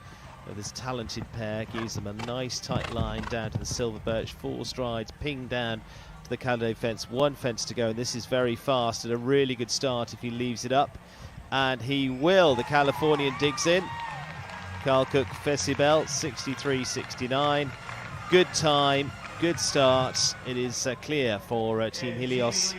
This talented pair gives them a nice tight line down to the silver birch. 4 strides, ping down to the Calais fence. 1 fence to go, and this is very fast and a really good start if he leaves it up. And he will. The Californian digs in. Carl Cook, Fessibel, 63.69. Good time, good start. It is clear for Team Helios.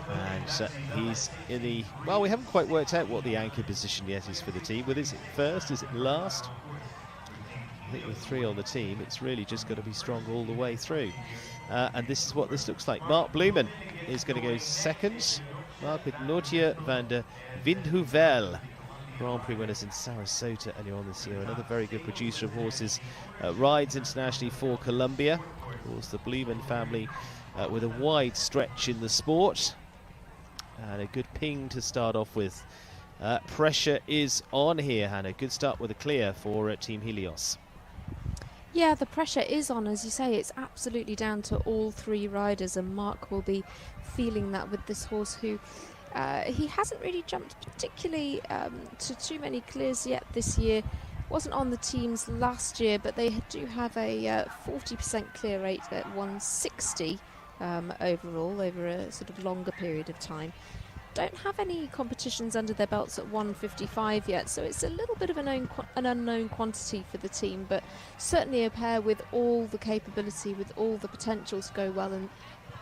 And he's in the... Well, we haven't quite worked out what the anchor position yet is for the team. But is it first? Is it last? I think with 3 on the team, it's really just got to be strong all the way through. And this is what this looks like. Mark Blumen is going to go second. Mark with Noortje van de Windhoevel. Grand Prix winners in Sarasota earlier on this year. Another very good producer of horses. Rides internationally for Colombia. Of course, the Blumen family with a wide stretch in the sport. And a good ping to start off with. Pressure is on here, Hannah. Good start with a clear for Team Helios. Yeah, the pressure is on, as you say. It's absolutely down to all 3 riders, and Mark will be feeling that with this horse who he hasn't really jumped particularly to too many clears yet this year. Wasn't on the teams last year, but they do have a 40% clear rate at 160 overall over a sort of longer period of time. Don't have any competitions under their belts at 155 yet, so it's a little bit of an unknown quantity for the team, but certainly a pair with all the capability, with all the potential to go well. And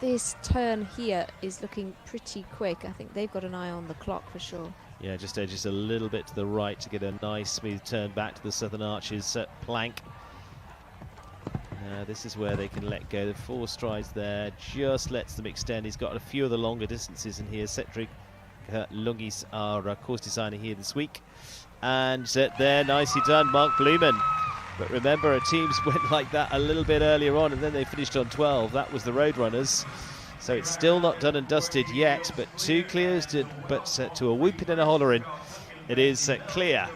this turn here is looking pretty quick. I think they've got an eye on the clock for sure. Yeah, just edges a little bit to the right to get a nice smooth turn back to the Southern Arches plank. This is where they can let go. The 4 strides there just lets them extend. He's got a few of the longer distances in here. Cedric Lungis, our course designer here this week. And there, nicely done, Mark Blumen. But remember, our teams went like that a little bit earlier on, and then they finished on 12. That was the Roadrunners. So it's still not done and dusted yet, but 2 clears, to a whooping and a hollering. It is clear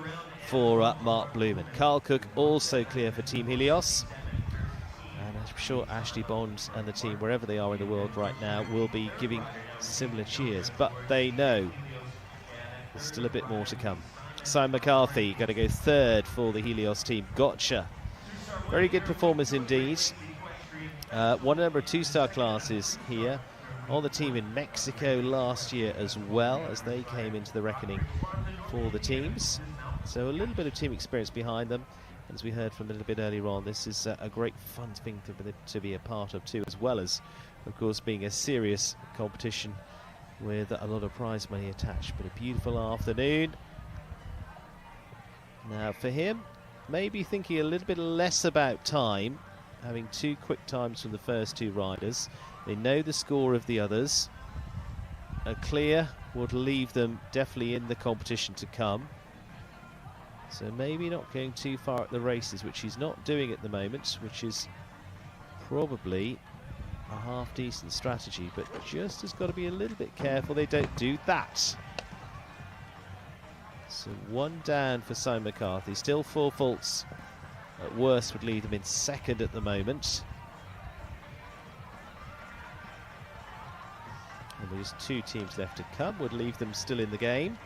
for Mark Blumen. Carl Cook also clear for Team Helios. And I'm sure Ashley Bond and the team, wherever they are in the world right now, will be giving similar cheers. But they know there's still a bit more to come. Simon McCarthy going to go third for the Helios team. Gotcha. Very good performance indeed. Won a number of 2-star classes here on the team in Mexico last year as well, as they came into the reckoning for the teams. So a little bit of team experience behind them. As we heard from a little bit earlier on, this is a great fun thing to be a part of too, as well as, of course, being a serious competition with a lot of prize money attached. But a beautiful afternoon. Now for him, maybe thinking a little bit less about time, having 2 quick times from the first 2 riders. They know the score of the others. A clear would leave them definitely in the competition to come. So maybe not going too far at the races, which he's not doing at the moment, which is probably a half-decent strategy, but just has got to be a little bit careful they don't do that. So 1 down for Simon McCarthy. Still 4 faults. At worst would leave them in second at the moment. And there's 2 teams left to come, would leave them still in the game.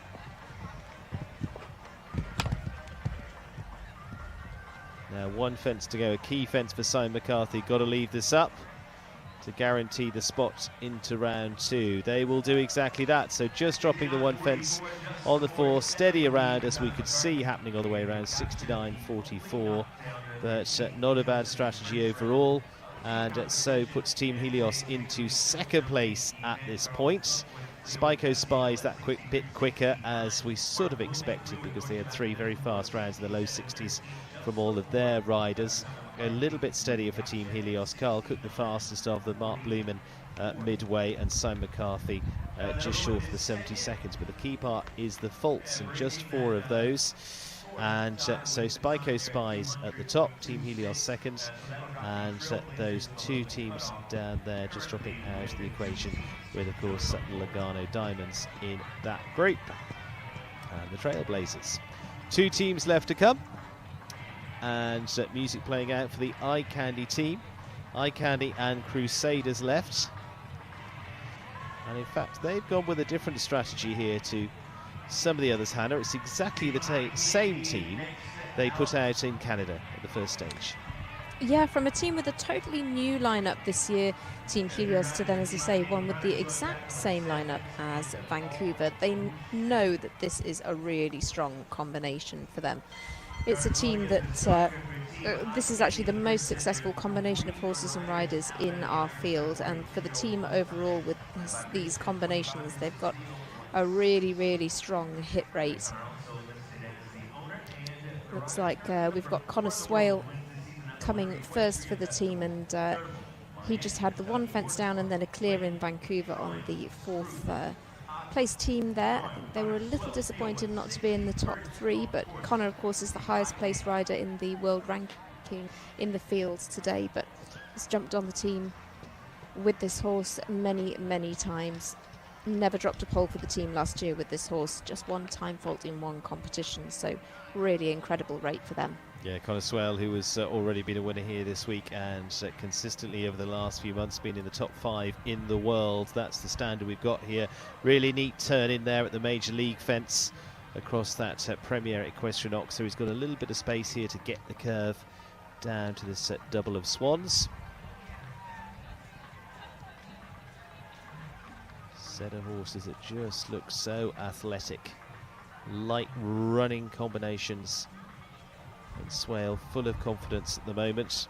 Now 1 fence to go, a key fence for Simon McCarthy. Got to leave this up to guarantee the spot into round 2. They will do exactly that. So just dropping the 1 fence on the 4, steady around, as we could see happening all the way around, 69.44. But not a bad strategy overall. And so puts Team Helios into second place at this point. Spyco Spies that bit quicker, as we sort of expected, because they had 3 very fast rounds in the low 60s from all of their riders. A little bit steadier for Team Helios. Carl Cook the fastest of them, Mark Blumen midway, and Simon McCarthy just short of the 70 seconds. But the key part is the faults, and just 4 of those. And so Spyco Spies at the top, Team Helios second, and those 2 teams down there just dropping out of the equation, with of course Lugano Diamonds in that group, and the Trailblazers. 2 teams left to come, and music playing out for the Eye Candy team. Eye Candy and Crusaders left, and in fact they've gone with a different strategy here to some of the others, Hannah. It's exactly the same team they put out in Canada at the first stage. Yeah, from a team with a totally new lineup this year, Team Helios, to then, as you say, one with the exact same lineup as Vancouver. They know that this is a really strong combination for them. It's a team that this is actually the most successful combination of horses and riders in our field, and for the team overall with these combinations, they've got a really, really strong hit rate. Looks like we've got Connor Swale coming first for the team, and he just had the 1 fence down and then a clear in Vancouver on the 4th place team there. I think they were a little disappointed not to be in the top 3, but Connor, of course, is the highest placed rider in the world ranking in the field today, but he's jumped on the team with this horse many, many times. Never dropped a pole for the team last year with this horse, just 1 time fault in 1 competition, so really incredible rate for them. Yeah, Connor Swale, who has already been a winner here this week, and consistently over the last few months been in the top 5 in the world. That's the standard we've got here. Really neat turn in there at the Major League fence across that Premier Equestrian Ox, so he's got a little bit of space here to get the curve down to this double of swans. Set of horses that just look so athletic, light running combinations, and Swale full of confidence at the moment.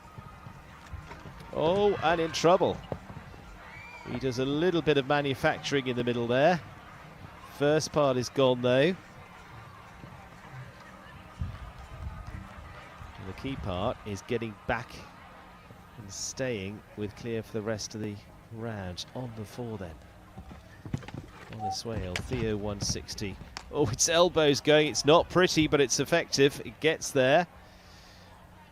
Oh, and in trouble. He does a little bit of manufacturing in the middle there. First part is gone though. And the key part is getting back and staying with clear for the rest of the round. On the 4 then. On the Swale, Theo 160. Oh, its elbows going. It's not pretty, but it's effective. It gets there.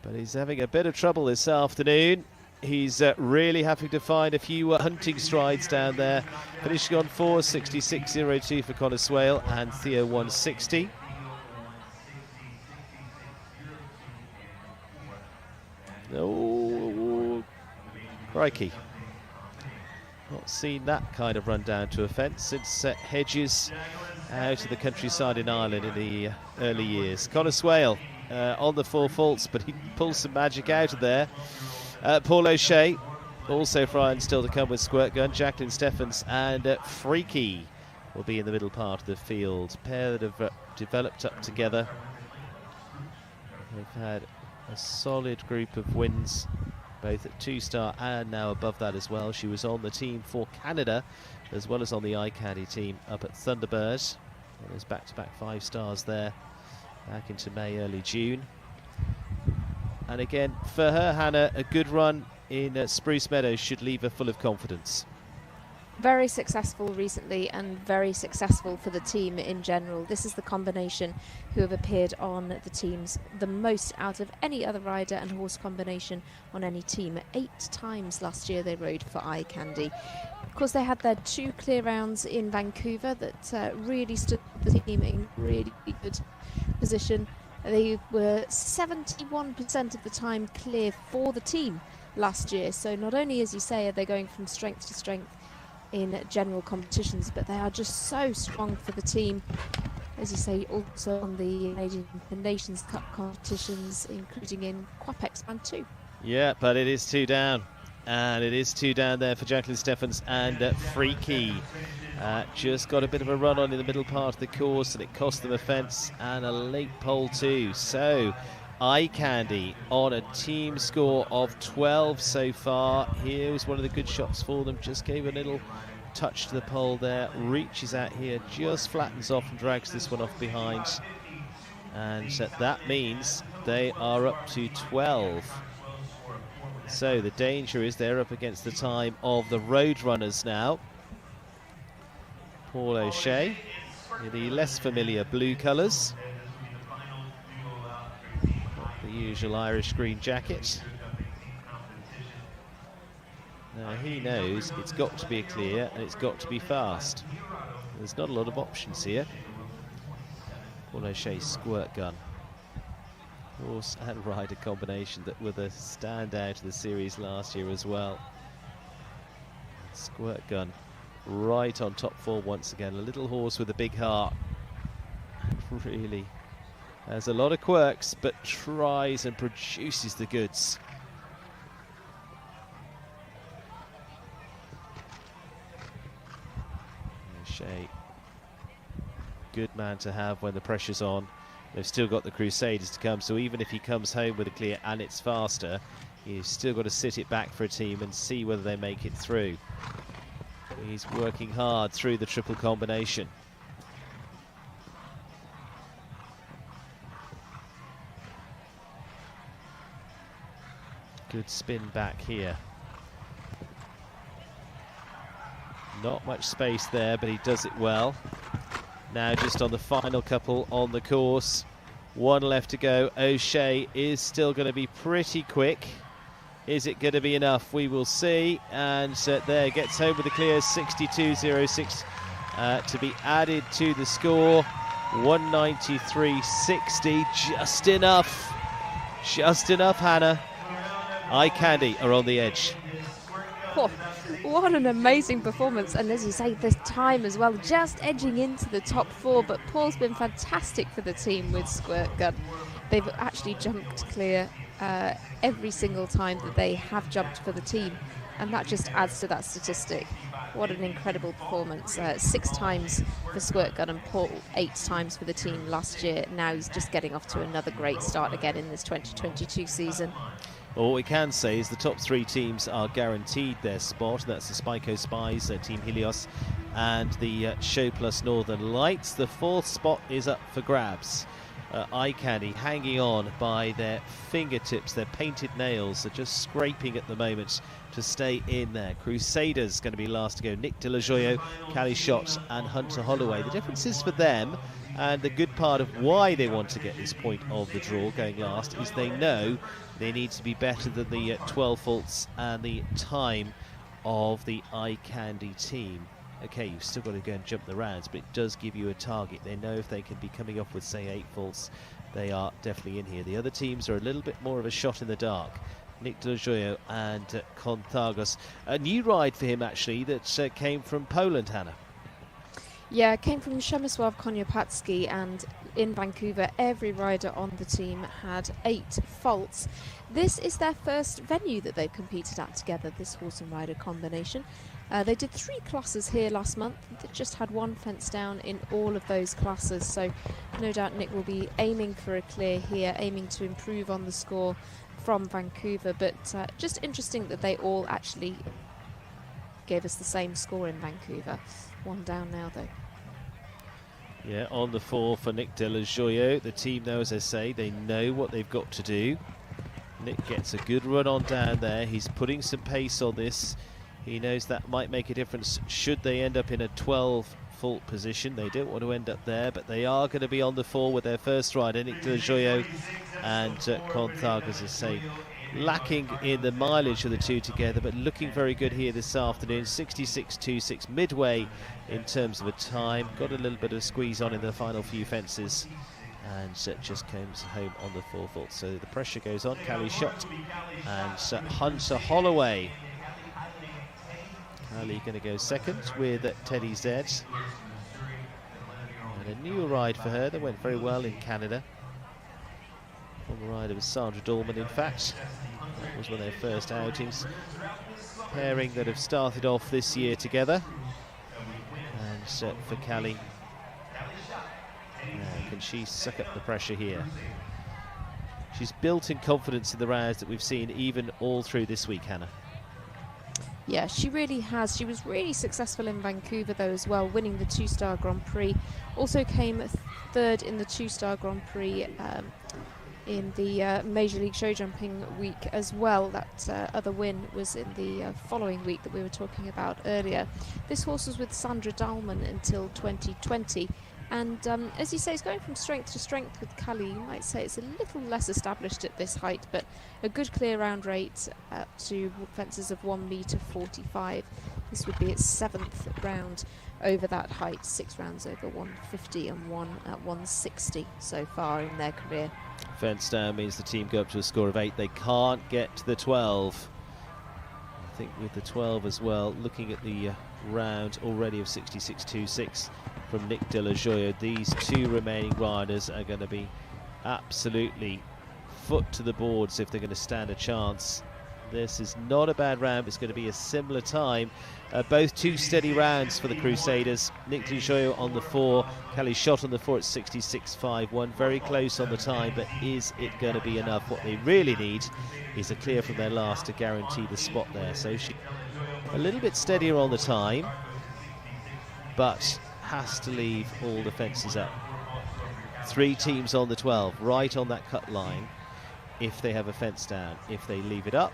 But he's having a bit of trouble this afternoon. He's really having to find a few hunting strides down there. Finishing on 4:66.02 for Connor Swale and Theo 160. Oh, crikey. Not seen that kind of run down to a fence since Hedges out of the countryside in Ireland in the early years. Connor Swale on the 4 faults, but he pulls some magic out of there. Paul O'Shea, also Brian still to come with Squirt Gun. Jacqueline Steffens and Freaky will be in the middle part of the field. Pair that have developed up together. They've had a solid group of wins, both at 2-star and now above that as well. She was on the team for Canada as well as on the iCaddy team up at Thunderbird. There's back-to-back 5 stars there back into May, early June. And again, for her, Hannah, a good run in Spruce Meadows should leave her full of confidence. Very successful recently and very successful for the team in general. This is the combination who have appeared on the teams the most out of any other rider and horse combination on any team. 8 times last year they rode for Eye Candy. Of course, they had their 2 clear rounds in Vancouver that really stood the team in really good position. They were 71% of the time clear for the team last year. So not only, as you say, are they going from strength to strength in general competitions, but they are just so strong for the team, as you say, also on the Nations Cup competitions, including in Quapex Band 2. Yeah, but it is 2 down, and it is 2 down there for Jacqueline Steffens and Freaky. Just got a bit of a run on in the middle part of the course, and it cost them a fence and a late pole too. So Eye Candy on a team score of 12 so far. Here was one of the good shots for them, just gave a little touch to the pole there, reaches out here, just flattens off and drags this one off behind, and that means they are up to 12. So the danger is they're up against the time of the road runners now. Paul O'Shea in the less familiar blue colours, the usual Irish green jacket. Now he knows it's got to be a clear and it's got to be fast. There's not a lot of options here. Paul O'Shea's squirt gun, horse and rider combination that were the standout of the series last year as well. Squirt gun right on top 4 once again. A little horse with a big heart. Really has a lot of quirks, but tries and produces the goods. O'Shea, good man to have when the pressure's on. They've still got the Crusaders to come, so even if he comes home with a clear and it's faster, he's still got to sit it back for a team and see whether they make it through. He's working hard through the triple combination. Good spin back here. Not much space there, but he does it well. Now just on the final couple on the course. 1 left to go. O'Shea is still going to be pretty quick. Is it going to be enough? We will see. And there, gets home with a clear 62.06 to be added to the score. 193.60, just enough. Just enough, Hannah. Eye Candy are on the edge. Oh, what an amazing performance, and as you say, this time as well, just edging into the top 4, but Paul's been fantastic for the team with Squirt Gun. They've actually jumped clear every single time that they have jumped for the team, and that just adds to that statistic. What an incredible performance. 6 times for Squirt Gun and Paul, 8 times for the team last year. Now he's just getting off to another great start again in this 2022 season. Well, what we can say is the top 3 teams are guaranteed their spot. That's the Spyco Spies, Team Helios, and the Show Plus Northern Lights. The 4th spot is up for grabs. Eye Candy hanging on by their fingertips, their painted nails are just scraping at the moment to stay in there. Crusaders going to be last to go. Nick De La Joyo, Callie Schott and Hunter Holloway. The differences for them, and the good part of why they want to get this point of the draw going last, is they know they need to be better than the 12 faults and the time of the Eye Candy team. Okay, you've still got to go and jump the rounds, but it does give you a target. They know if they can be coming off with, say, 8 faults, they are definitely in here. The other teams are a little bit more of a shot in the dark. Nick De La Joyo and Konthagos. A new ride for him, actually, that came from Poland, Hannah. Yeah, it came from Przemysław Koniopacki, and in Vancouver, every rider on the team had 8 faults. This is their first venue that they've competed at together, this horse and rider combination. They did 3 classes here last month. They just had 1 fence down in all of those classes, so no doubt Nick will be aiming for a clear here, aiming to improve on the score from Vancouver, but just interesting that they all actually gave us the same score in Vancouver. 1 down now, though. Yeah, on the 4 for Nick De La Joyo. The team, though, as I say, they know what they've got to do. Nick gets a good run on down there. He's putting some pace on this. He knows that might make a difference should they end up in a 12 fault position. They don't want to end up there, but they are going to be on the 4 with their first rider, Nick De La Joyo and Conthague, as I say, lacking in the mileage of the two together, but looking very good here this afternoon. 66.26 midway in terms of a time. Got a little bit of squeeze on in the final few fences, and just comes home on the 4 fault. So the pressure goes on. Callie shot, and Hunter Holloway. Callie going to go second with Teddy Z. And a new ride for her that went very well in Canada. Former rider was Sandra Dahlman, in fact. That was one of their first outings. Pairing that have started off this year together. And for Callie, can she suck up the pressure here? She's built in confidence in the rounds that we've seen even all through this week, Hannah. Yeah, she really has. She was really successful in Vancouver though as well, winning the 2-star Grand Prix. Also came third in the 2-star Grand Prix in the Major League Show Jumping week as well. That other win was in the following week that we were talking about earlier. This horse was with Sandra Dahlman until 2020. And as you say, it's going from strength to strength with Callie. You might say it's a little less established at this height, but a good clear round rate to fences of 1m45. This would be its 7th round over that height, 6 rounds over 150 and 1 at 160 so far in their career. Fence down means the team go up to a score of 8. They can't get to the 12. I think with the 12 as well, looking at the round already of 66.26 from Nick De La Joyo, these two remaining riders are going to be absolutely foot to the boards if they're going to stand a chance. This is not a bad round. It's going to be a similar time. Both two steady rounds for the Crusaders. Nick De La Joyo on the 4, Callie shot on the 4 at 66.51. Very close on the time, but is it going to be enough? What they really need is a clear from their last to guarantee the spot there. So she a little bit steadier on the time, but has to leave all the fences up. 3 teams on the 12, right on that cut line if they have a fence down. If they leave it up,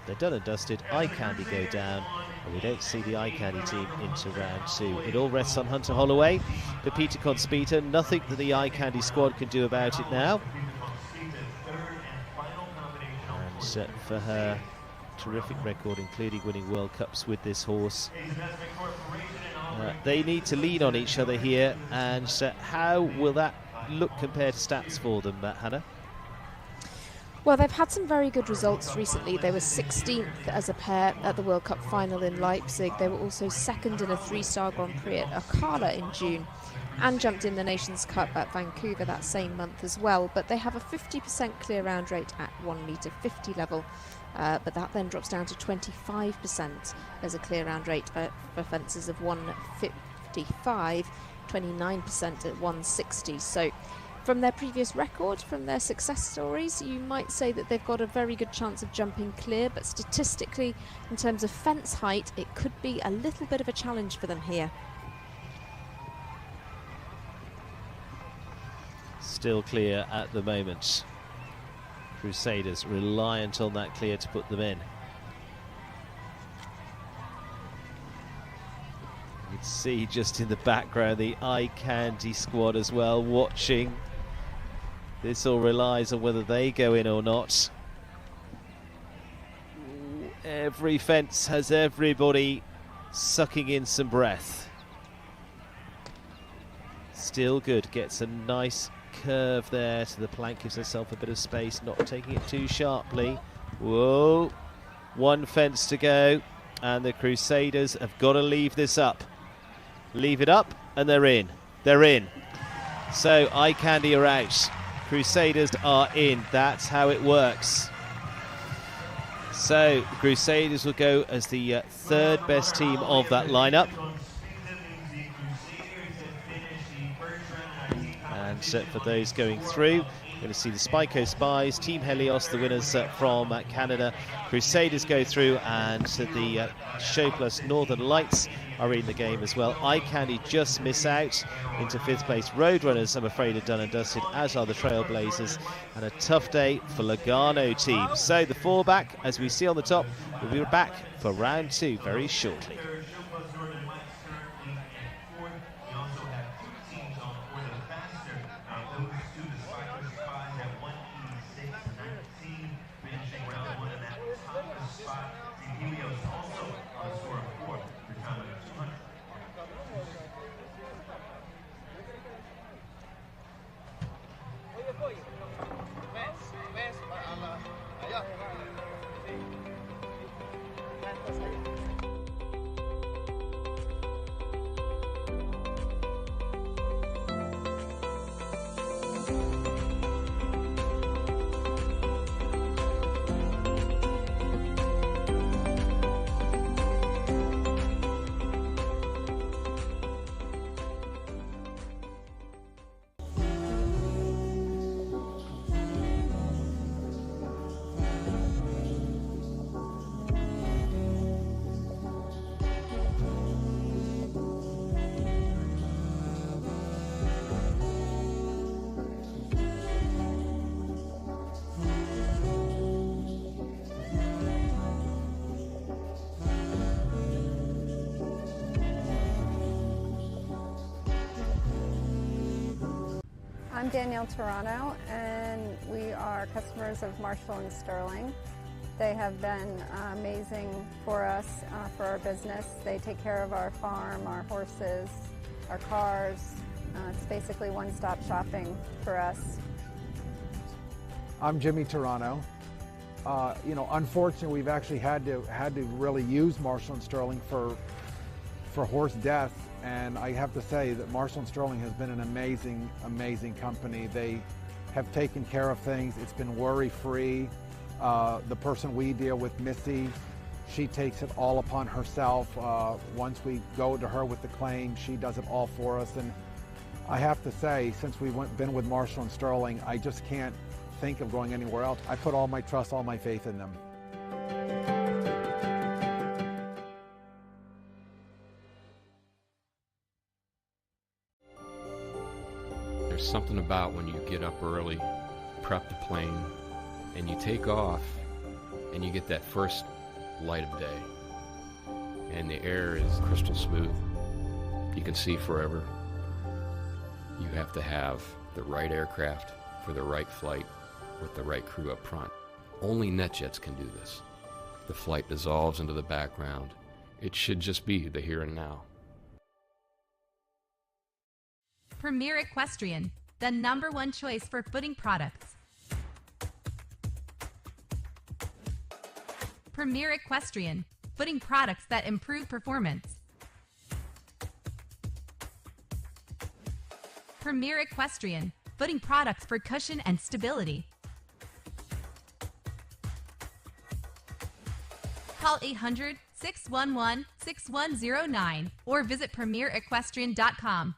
they're done and dusted. Eye Candy go down, and we don't see the Eye Candy team into round 2. It all rests on Hunter Holloway, Pepita Conspita. Nothing that the Eye Candy squad can do about it now. And for her, terrific record, including winning World Cups with this horse. They need to lean on each other here, and how will that look compared to stats for them, Hannah? Well, they've had some very good results recently. They were 16th as a pair at the World Cup final in Leipzig. They were also second in a 3-star Grand Prix at Ocala in June, and jumped in the Nations Cup at Vancouver that same month as well. But they have a 50% clear round rate at 1m50 level. But that then drops down to 25% as a clear round rate for fences of 155, 29% at 160. So from their previous record, from their success stories, you might say that they've got a very good chance of jumping clear, but statistically, in terms of fence height, it could be a little bit of a challenge for them here. Still clear at the moment. Crusaders reliant on that clear to put them in. You can see just in the background the Eye Candy squad as well watching. This all relies on whether they go in or not. Every fence has everybody sucking in some breath. Still good, gets a nice curve there to the plank, gives herself a bit of space, not taking it too sharply. Whoa, 1 fence to go, and the Crusaders have got to leave this up. Leave it up, and they're in. They're in. So Eye Candy are out. Crusaders are in. That's how it works. So the Crusaders will go as the 3rd best team of that lineup. And for those going through, we're going to see the Spyco Spies, Team Helios, the winners from Canada, Crusaders go through, and the Show Plus Northern Lights are in the game as well. Eye Candy just miss out into 5th place. Roadrunners, I'm afraid, are done and dusted, as are the Trailblazers, and a tough day for Lugano team. So the 4 back, as we see on the top, we'll be back for round 2 very shortly. I'm Danielle Toronto, and we are customers of Marshall and Sterling. They have been amazing for us, for our business. They take care of our farm, our horses, our cars. It's basically one-stop shopping for us. I'm Jimmy Toronto. Unfortunately, we've actually had to really use Marshall and Sterling for horse death. And I have to say that Marshall and Sterling has been an amazing, amazing company. They have taken care of things. It's been worry-free. The person we deal with, Missy, she takes it all upon herself. Once we go to her with the claim, she does it all for us. And I have to say, since we've been with Marshall and Sterling, I just can't think of going anywhere else. I put all my trust, all my faith in them. There's something about when you get up early, prep the plane, and you take off, and you get that first light of day. And the air is crystal smooth. You can see forever. You have to have the right aircraft for the right flight with the right crew up front. Only NetJets can do this. The flight dissolves into the background. It should just be the here and now. Premier Equestrian, the #1 choice for footing products. Premier Equestrian, footing products that improve performance. Premier Equestrian, footing products for cushion and stability. Call 800-611-6109 or visit premierequestrian.com.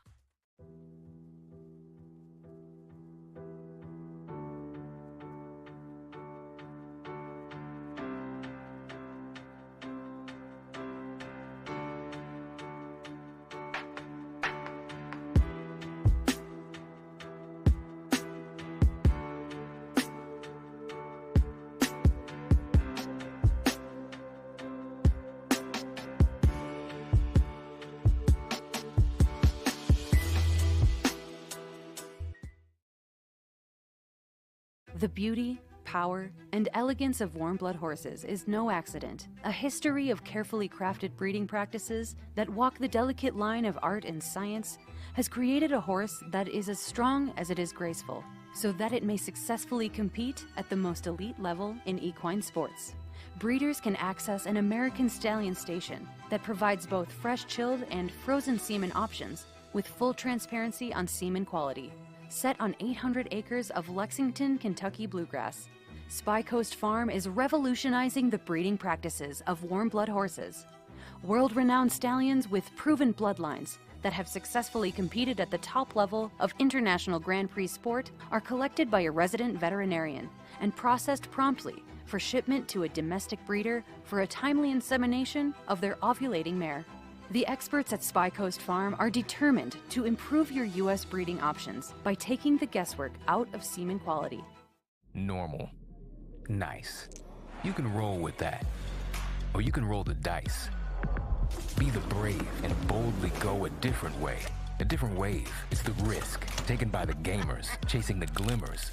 The beauty, power, and elegance of warm blood horses is no accident. A history of carefully crafted breeding practices that walk the delicate line of art and science has created a horse that is as strong as it is graceful, so that it may successfully compete at the most elite level in equine sports. Breeders can access an American Stallion station that provides both fresh chilled and frozen semen options with full transparency on semen quality. Set on 800 acres of Lexington, Kentucky bluegrass, Spy Coast Farm is revolutionizing the breeding practices of warm blood horses. World-renowned stallions with proven bloodlines that have successfully competed at the top level of international Grand Prix sport are collected by a resident veterinarian and processed promptly for shipment to a domestic breeder for a timely insemination of their ovulating mare. The experts at Spy Coast Farm are determined to improve your U.S. breeding options by taking the guesswork out of semen quality. Normal. Nice. You can roll with that. Or you can roll the dice. Be the brave and boldly go a different way. A different wave. It's the risk taken by the gamers, chasing the glimmers.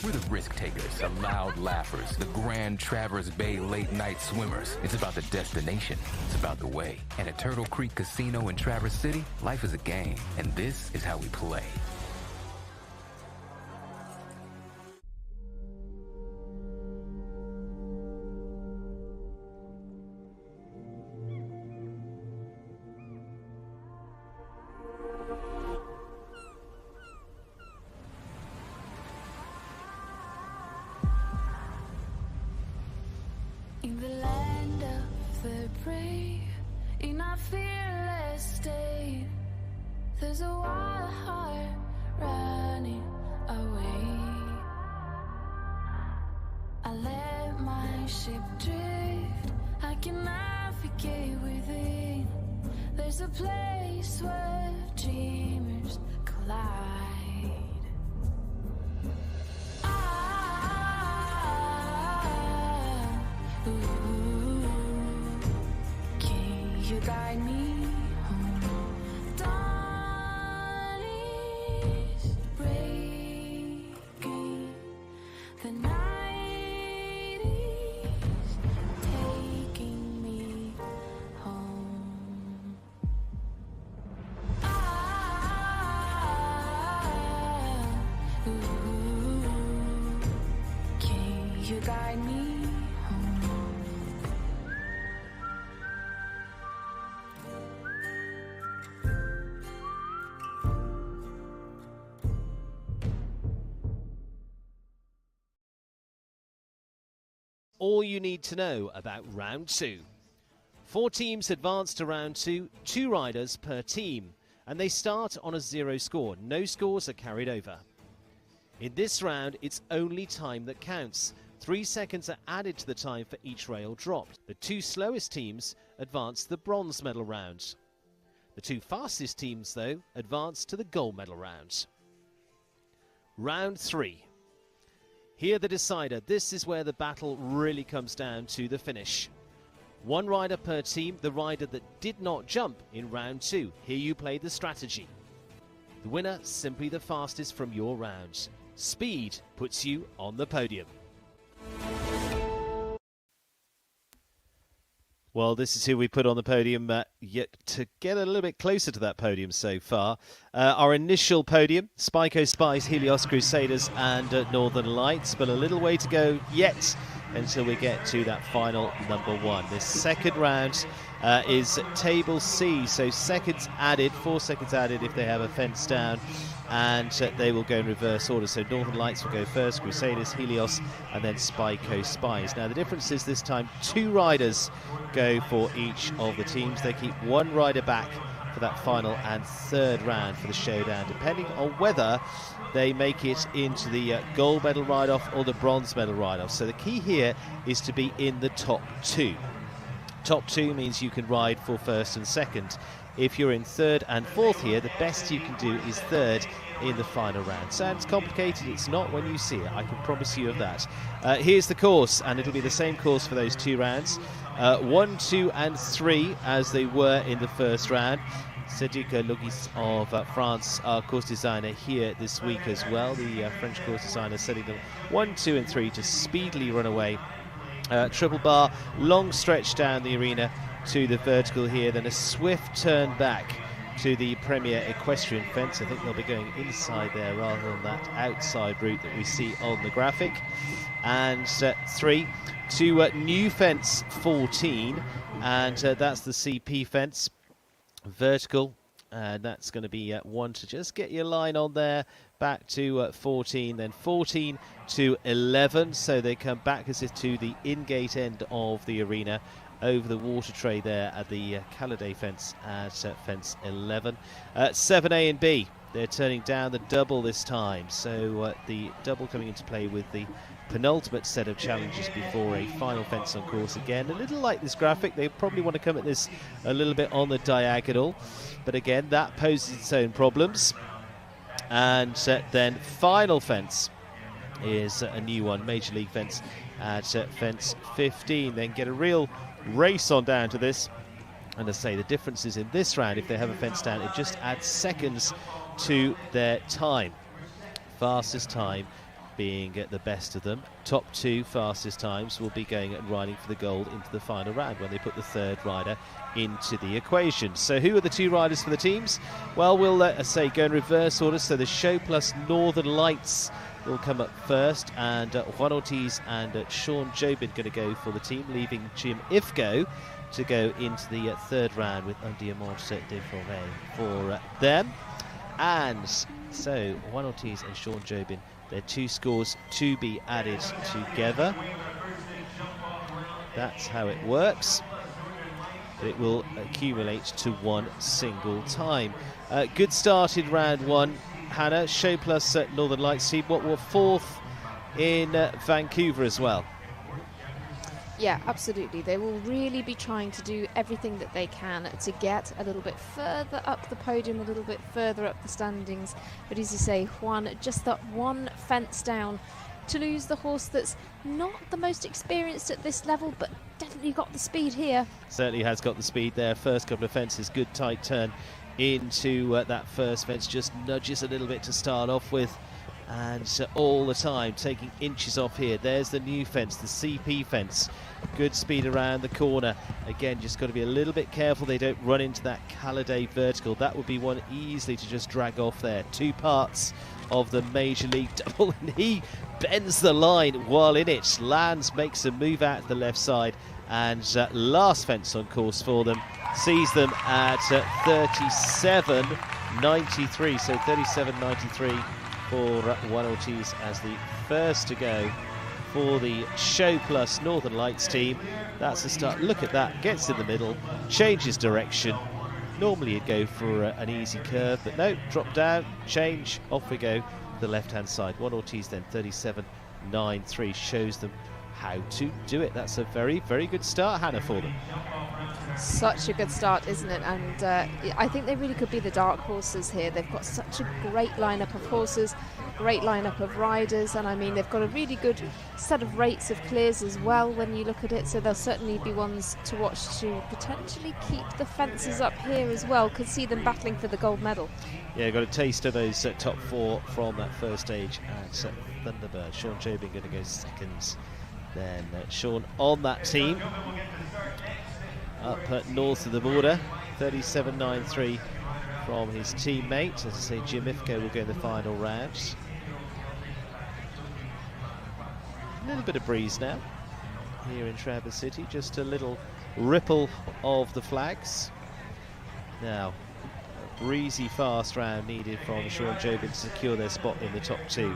We're the risk takers, the loud laughers, the grand Traverse Bay late night swimmers. It's about the destination. It's about the way. And at Turtle Creek Casino in Traverse City, life is a game, and this is how we play. In the land of the brave, in our fearless state, there's a wild heart running away. I let my ship drift, I can navigate within. There's a place where dreamers collide. Can you guide me home? Dawn is breaking, the night is taking me home. Can you guide me home? All you need to know about round 2. 4 teams advance to round 2, 2 riders per team, and they start on a 0 score. No scores are carried over. In this round, it's only time that counts. 3 seconds are added to the time for each rail dropped. The 2 slowest teams advance to the bronze medal round. The 2 fastest teams, though, advance to the gold medal round. Round 3. Here the decider. This is where the battle really comes down to the finish. 1 rider per team, the rider that did not jump in round 2. Here you play the strategy. The winner, simply the fastest from your round. Speed puts you on the podium. Well, this is who we put on the podium, yet to get a little bit closer to that podium so far. Our initial podium, Spy Coast Spies, Helios Crusaders and Northern Lights, but a little way to go yet until we get to that final number 1. This second round is Table C, so seconds added, 4 seconds added if they have a fence down, and they will go in reverse order. So Northern Lights will go first, Crusaders, Helios, and then Spy Coast Spies. Now the difference is this time 2 riders go for each of the teams. They keep 1 rider back for that final and 3rd round for the showdown, depending on whether they make it into the gold medal ride-off or the bronze medal ride-off. So the key here is to be in the top 2. Top 2 means you can ride for 1st and 2nd. If you're in 3rd and 4th here, the best you can do is 3rd in the final round. Sounds complicated, it's not when you see it, I can promise you of that. Here's the course, and it'll be the same course for those 2 rounds. 1, 2 and 3 as they were in the first round. Cedric Logis of France, our course designer here this week as well. The French course designer setting them 1, 2 and 3 to speedily run away. Triple bar, long stretch down the arena to the vertical here, then a swift turn back to the Premier Equestrian fence. I think they'll be going inside there rather than that outside route that we see on the graphic. And 3 to new fence 14, and that's the CP fence, vertical, and that's going to be 1 to just get your line on there, back to 14, then 14 to 11, so they come back as if to the in-gate end of the arena. over the water tray there at the Halliday fence at fence 11. 7A and B, they're turning down the double this time, so the double coming into play with the penultimate set of challenges before a final fence on course again. A little like this graphic, they probably want to come at this a little bit on the diagonal, but again that poses its own problems. And then final fence is a new one, Major League fence at fence 15. Then get a real race on down to this. And as I say, the difference is in this round, if they have a fence down, it just adds seconds to their time. Fastest time being the best of them. Top 2 fastest times will be going and riding for the gold into the final round when they put the third rider into the equation. So who are the 2 riders for the teams? Well, we'll say go in reverse order. So the Show Plus Northern Lights will come up first, and Juan Ortiz and Sean Jobin going to go for the team, leaving Jim Ifko to go into the third round with Un Diamant de Forêt for them. And so Juan Ortiz and Sean Jobin, their 2 scores to be added together. That's how it works. But it will accumulate to 1 single time. Good start in round 1. Hannah, Show Plus Northern Lights team, what were 4th in Vancouver as well. Yeah, absolutely. They will really be trying to do everything that they can to get a little bit further up the podium, a little bit further up the standings. But as you say, Juan, just that 1 fence down to lose the horse that's not the most experienced at this level, but definitely got the speed here. Certainly has got the speed there. First couple of fences, good tight turn into that first fence, just nudges a little bit to start off with. And all the time taking inches off here. There's the new fence, the CP fence. Good speed around the corner. Again, just got to be a little bit careful they don't run into that Halliday vertical. That would be one easily to just drag off there. 2 parts of the Major League double, and he bends the line while in it. Lands, makes a move out to the left side, and last fence on course for them sees them at 37.93. So 37.93 for Juan Ortiz as the first to go for the Show Plus Northern Lights team. That's the start. Look at that, gets in the middle, changes direction. Normally you'd go for an easy curve, but no, drop down, change, off we go to the left-hand side. Juan Ortiz then 37.93 shows them how to do it. That's a very, very good start, Hannah, for them. Such a good start, isn't it? And I think they really could be the dark horses here. They've got such a great lineup of horses, great lineup of riders, and I mean they've got a really good set of rates of clears as well when you look at it, so they'll certainly be ones to watch to potentially keep the fences up here as well. Could see them battling for the gold medal. Yeah, got a taste of those top 4 from that first stage at Thunderbird. Sean Jobin going to go seconds. Then Sean on that team up north of the border, 37.93 from his teammate. As I say, Jim Ifko will go in the final round. A little bit of breeze now here in Traverse City, just a little ripple of the flags. Now, a breezy fast round needed from Sean Jobin to secure their spot in the top 2.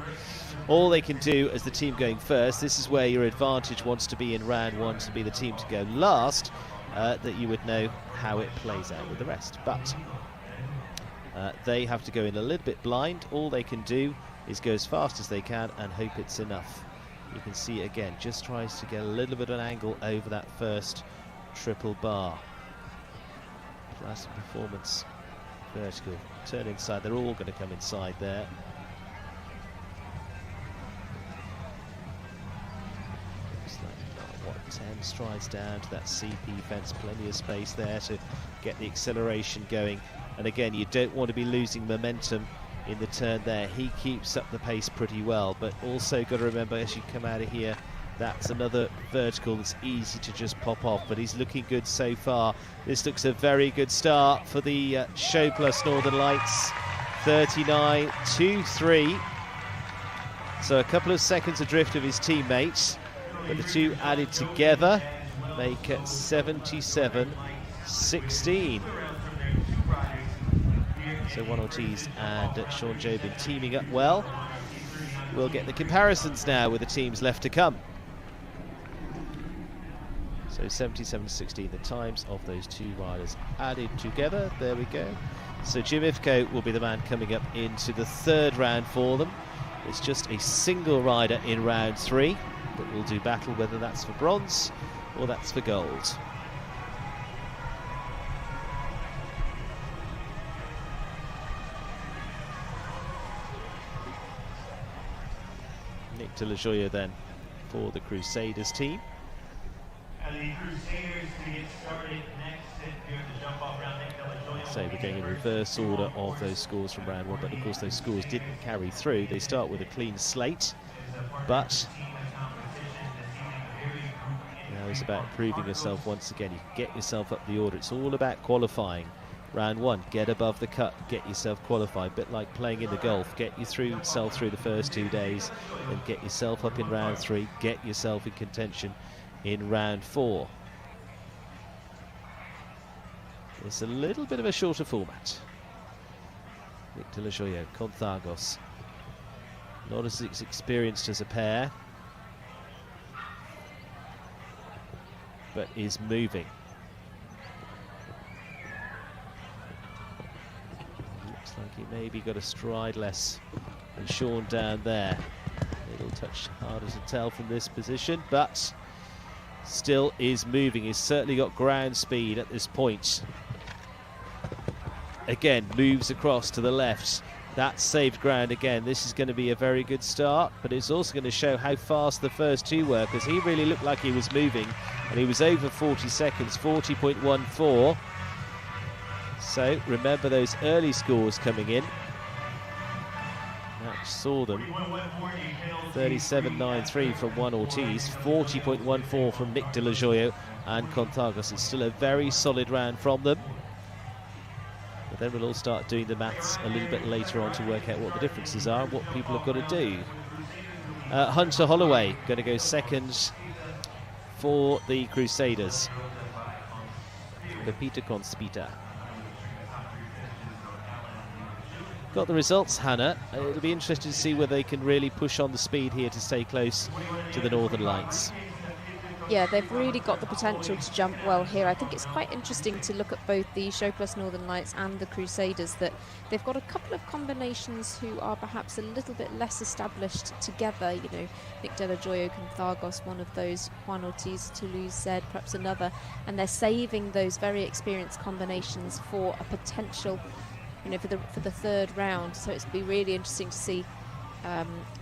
All they can do as the team going first, this is where your advantage wants to be in round 1, to be the team to go last, that you would know how it plays out with the rest. But they have to go in a little bit blind. All they can do is go as fast as they can and hope it's enough. You can see again, just tries to get a little bit of an angle over that first triple bar. Classic performance, vertical, turn inside, they're all going to come inside there. Looks like, 10 strides down to that CP fence, plenty of space there to get the acceleration going. And again, you don't want to be losing momentum in the turn there. He keeps up the pace pretty well, but also got to remember as you come out of here, that's another vertical that's easy to just pop off, but he's looking good so far. This looks a very good start for the Show Plus Northern Lights, 39.23. So a couple of seconds adrift of his teammates, but the 2 added together make it 77.16. So Juan Ortiz and Sean Jobin teaming up well. We'll get the comparisons now with the teams left to come. So 77.16, the times of those two riders added together. There we go. So Jim Ifko will be the man coming up into the third round for them. It's just a single rider in round 3 that will do battle, whether that's for bronze or that's for gold. Nick de la Joya then for the Crusaders team. And the Crusaders to get started next here at the jump-off round. Nick de la Joya. So we're going in reverse order of those scores from round 1, but of course those scores didn't carry through. They start with a clean slate, but now it's about proving yourself once again. You can get yourself up the order. It's all about qualifying. Round 1, get above the cut, get yourself qualified. A bit like playing in the golf, get yourself through the first 2 days, and get yourself up in round 3, get yourself in contention in round 4. It's a little bit of a shorter format. Nick de la Joya, Conthagos, not as experienced as a pair, but is moving. Looks like he maybe got a stride less than Sean down there. A little touch harder to tell from this position, but still is moving. He's certainly got ground speed at this point. Again, moves across to the left. That saved ground again. This is going to be a very good start, but it's also going to show how fast the first two were, because he really looked like he was moving, and he was over 40 seconds, 40.14. So remember those early scores coming in. Match saw them. 37.93 from Juan Ortiz, 40.14 from Nick de la Joya and Conthagos. It's still a very solid round from them. But then we'll all start doing the maths a little bit later on to work out what the differences are and what people have got to do. Hunter Holloway going to go second for the Crusaders. Pepita Conspita. Got the results, Hannah. It'll be interesting to see whether they can really push on the speed here to stay close to the Northern Lights. Yeah, they've really got the potential to jump well here. I think it's quite interesting to look at both the Show Plus Northern Lights and the Crusaders, that they've got a couple of combinations who are perhaps a little bit less established together. You know, Nick de la Joya, Conthagos, one of those, Juan Ortiz, Toulouse said, perhaps another, and they're saving those very experienced combinations for a potential, you know, for the third round. So it's be really interesting to see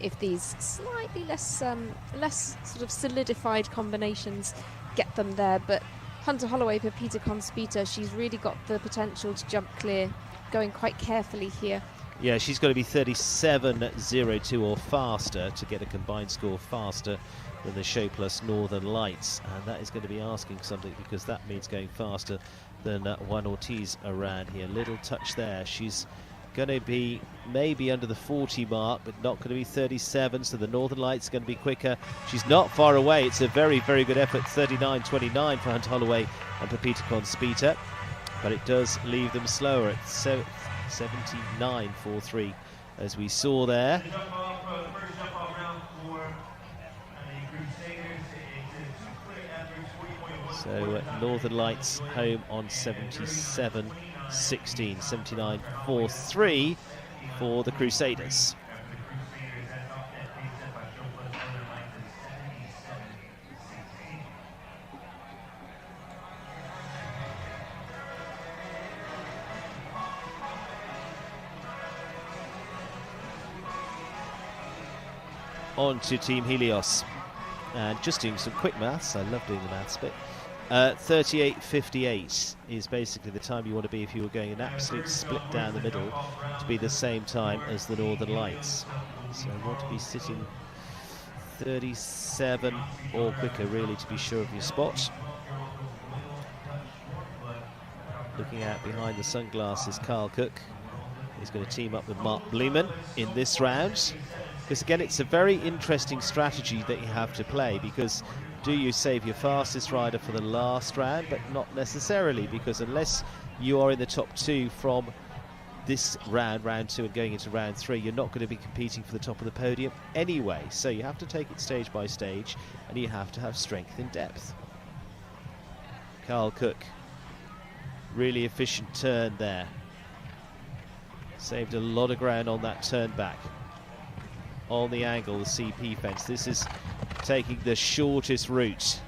if these slightly less sort of solidified combinations get them there. But Hunter Holloway, Pepita Conspita, she's really got the potential to jump clear, going quite carefully here. Yeah, she's got to be 37.02 or faster to get a combined score faster than the Show Plus Northern Lights, and that is going to be asking something, because that means going faster than Juan Ortiz around here. Little touch there. She's going to be maybe under the 40 mark, but not going to be 37, so the Northern Lights are going to be quicker. She's not far away. It's a very, very good effort, 39.29 for Hunter Holloway and Pepita Conspita, but it does leave them slower at 79.43, as we saw there. So Northern Lights home on 77.16, 79.43 for the Crusaders. On to Team Helios, and just doing some quick maths. I love doing the maths bit. 38.58 is basically the time you want to be if you were going an absolute split down the middle, to be the same time as the Northern Lights. So you want to be sitting 37 or quicker, really, to be sure of your spot. Looking out behind the sunglasses, Carl Cook is going to team up with Mark Bleeman in this round. Because again, it's a very interesting strategy that you have to play, because do you save your fastest rider for the last round? But not necessarily, because unless you are in the top two from this round, round two, and going into round three, you're not going to be competing for the top of the podium anyway. So you have to take it stage by stage, and you have to have strength in depth. Carl Cook. Really efficient turn there. Saved a lot of ground on that turn back. On the angle, the CP fence. This is taking the shortest route.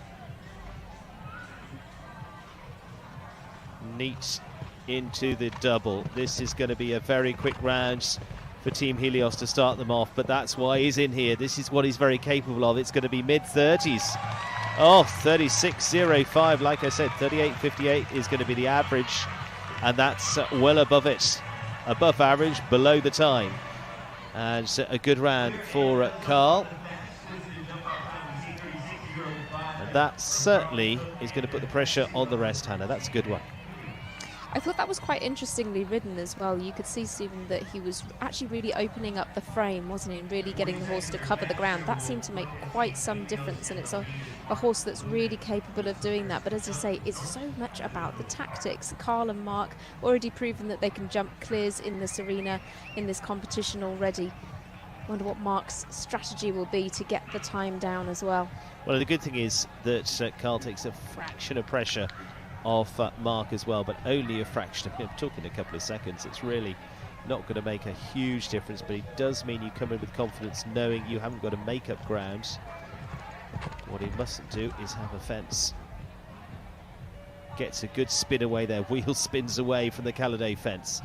Neat into the double. This is going to be a very quick round for Team Helios to start them off, but that's why he's in here. This is what he's very capable of. It's going to be mid-30s. Oh, 36.05. Like I said, 38.58 is going to be the average, and that's well above it. Above average, below the time. And a good round for Carl. And that certainly is going to put the pressure on the rest, Hannah. That's a good one. I thought that was quite interestingly ridden as well. You could see, Stephen, that he was actually really opening up the frame, wasn't he, and really getting the horse to cover the ground. That seemed to make quite some difference, and it's a horse that's really capable of doing that. But as you say, it's so much about the tactics. Carl and Mark already proven that they can jump clears in this arena, in this competition already. Wonder what Mark's strategy will be to get the time down as well. Well, the good thing is that Carl takes a fraction of pressure off Mark as well, but only a fraction. I'm talking a couple of seconds. It's really not going to make a huge difference, but it does mean you come in with confidence knowing you haven't got to make up ground. What he mustn't do is have a fence. Gets a good spin away there. Wheel spins away from the Calladay fence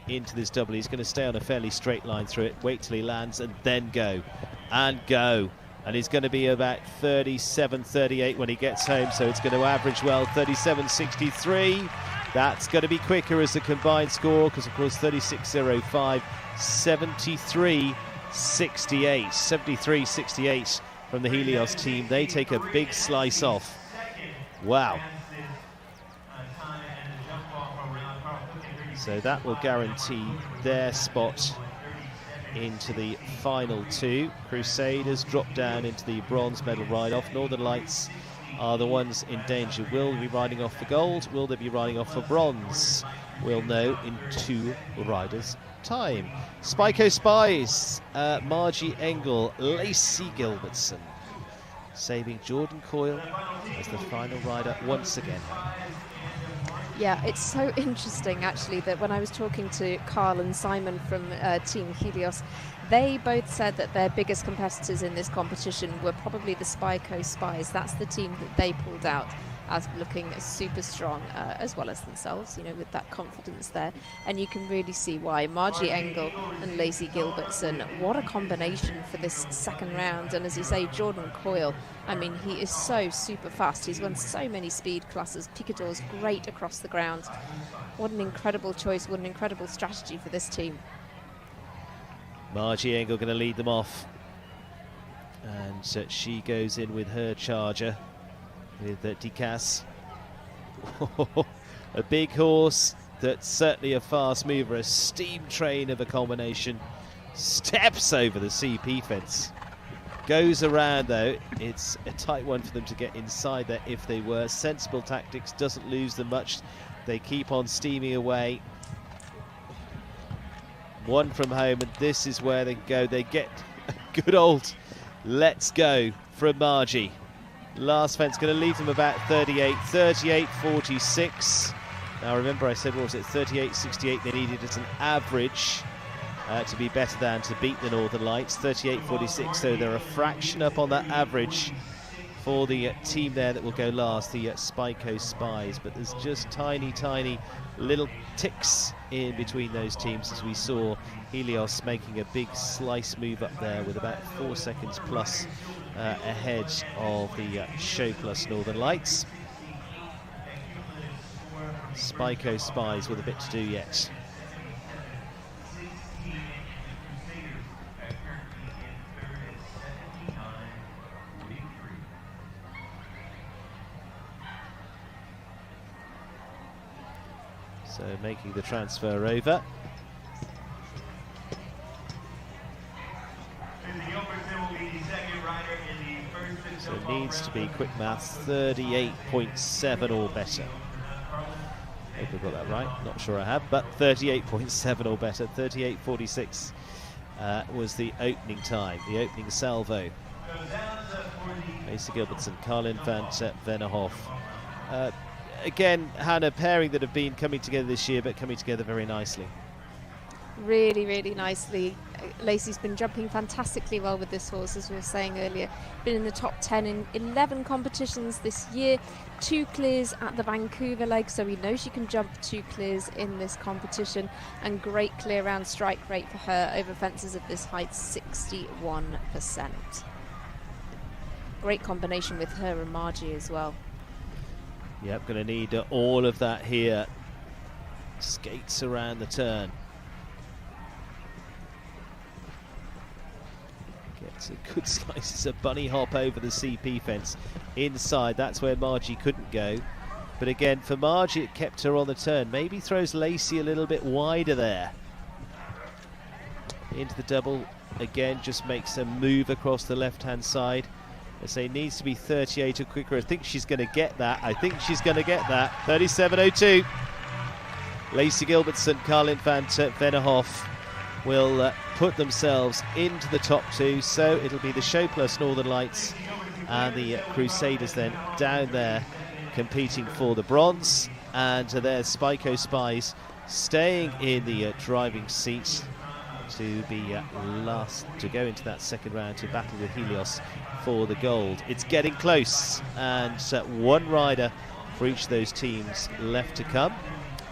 into this double. He's going to stay on a fairly straight line through it, wait till he lands and then go and go. And he's going to be about 37.38 when he gets home, so it's going to average well 37.63. That's going to be quicker as the combined score, because of course 36.05, 73.68. 73.68 from the Helios team. They take a big slice off. Wow. So that will guarantee their spot into the final two. Crusaders drop down into the bronze medal ride-off. Northern Lights are the ones in danger. Will they be riding off for gold? Will they be riding off for bronze? We'll know in 2 riders' time. Spyco Spies, Margie Engel, Lacey Gilbertson, saving Jordan Coyle as the final rider once again. Yeah, it's so interesting actually that when I was talking to Carl and Simon from Team Helios, they both said that their biggest competitors in this competition were probably the Spyco Spies. That's the team that they pulled out as looking super strong, as well as themselves, you know, with that confidence there. And you can really see why. Margie Engel and Lacey Gilbertson, what a combination for this second round. And as you say, Jordan Coyle, I mean, he is so super fast. He's won so many speed classes. Picador's great across the ground. What an incredible choice, what an incredible strategy for this team. Margie Engel going to lead them off. And she goes in with her charger, with Dicas. A big horse that's certainly a fast mover, a steam train of a combination. Steps over the CP fence. Goes around though. It's a tight one for them to get inside there if they were. Sensible tactics, doesn't lose them much. They keep on steaming away. One from home, and this is where they go. They get a good old let's go from Margie. Last fence going to leave them about 38.46. Now remember I said, what was it, 38.68 they needed as an average to be better than, to beat the Northern Lights. 38.46, so they're a fraction up on that average for the team there that will go last, the Spyco Spies. But there's just tiny little ticks in between those teams, as we saw Helios making a big slice move up there with about 4 seconds plus ahead of the Show Plus Northern Lights. Spyco Spies with a bit to do yet. So making the transfer over. So it needs to be, quick maths, 38.7 or better. Hope I got that right, not sure I have, but 38.7 or better. 38.46 was the opening time, the opening salvo. Lacey Gilbertson, Carlin van Vennehoff. again, Hannah, pairing that have been coming together this year, but coming together very nicely. Really, really nicely. Lacey's been jumping fantastically well with this horse, as we were saying earlier. Been in the top 10 in 11 competitions this year. 2 clears at the Vancouver leg, so we know she can jump 2 clears in this competition. And great clear round strike rate for her over fences of this height, 61%. Great combination with her and Margie as well. Yep, going to need all of that here. Skates around the turn. Gets a good slice. It's a bunny hop over the CP fence inside. That's where Margie couldn't go. But again, for Margie, it kept her on the turn. Maybe throws Lacey a little bit wider there. Into the double. Again, just makes a move across the left-hand side. I say needs to be 38 or quicker. I think she's going to get that. 37.02. Lacey Gilbertson, Carlin van Vennehoff will put themselves into the top 2. So it'll be the Show Plus Northern Lights and the Crusaders then down there competing for the bronze. And there's Spyco Spies staying in the driving seat to be last to go into that second round to battle with Helios for the gold. It's getting close, and one rider for each of those teams left to come.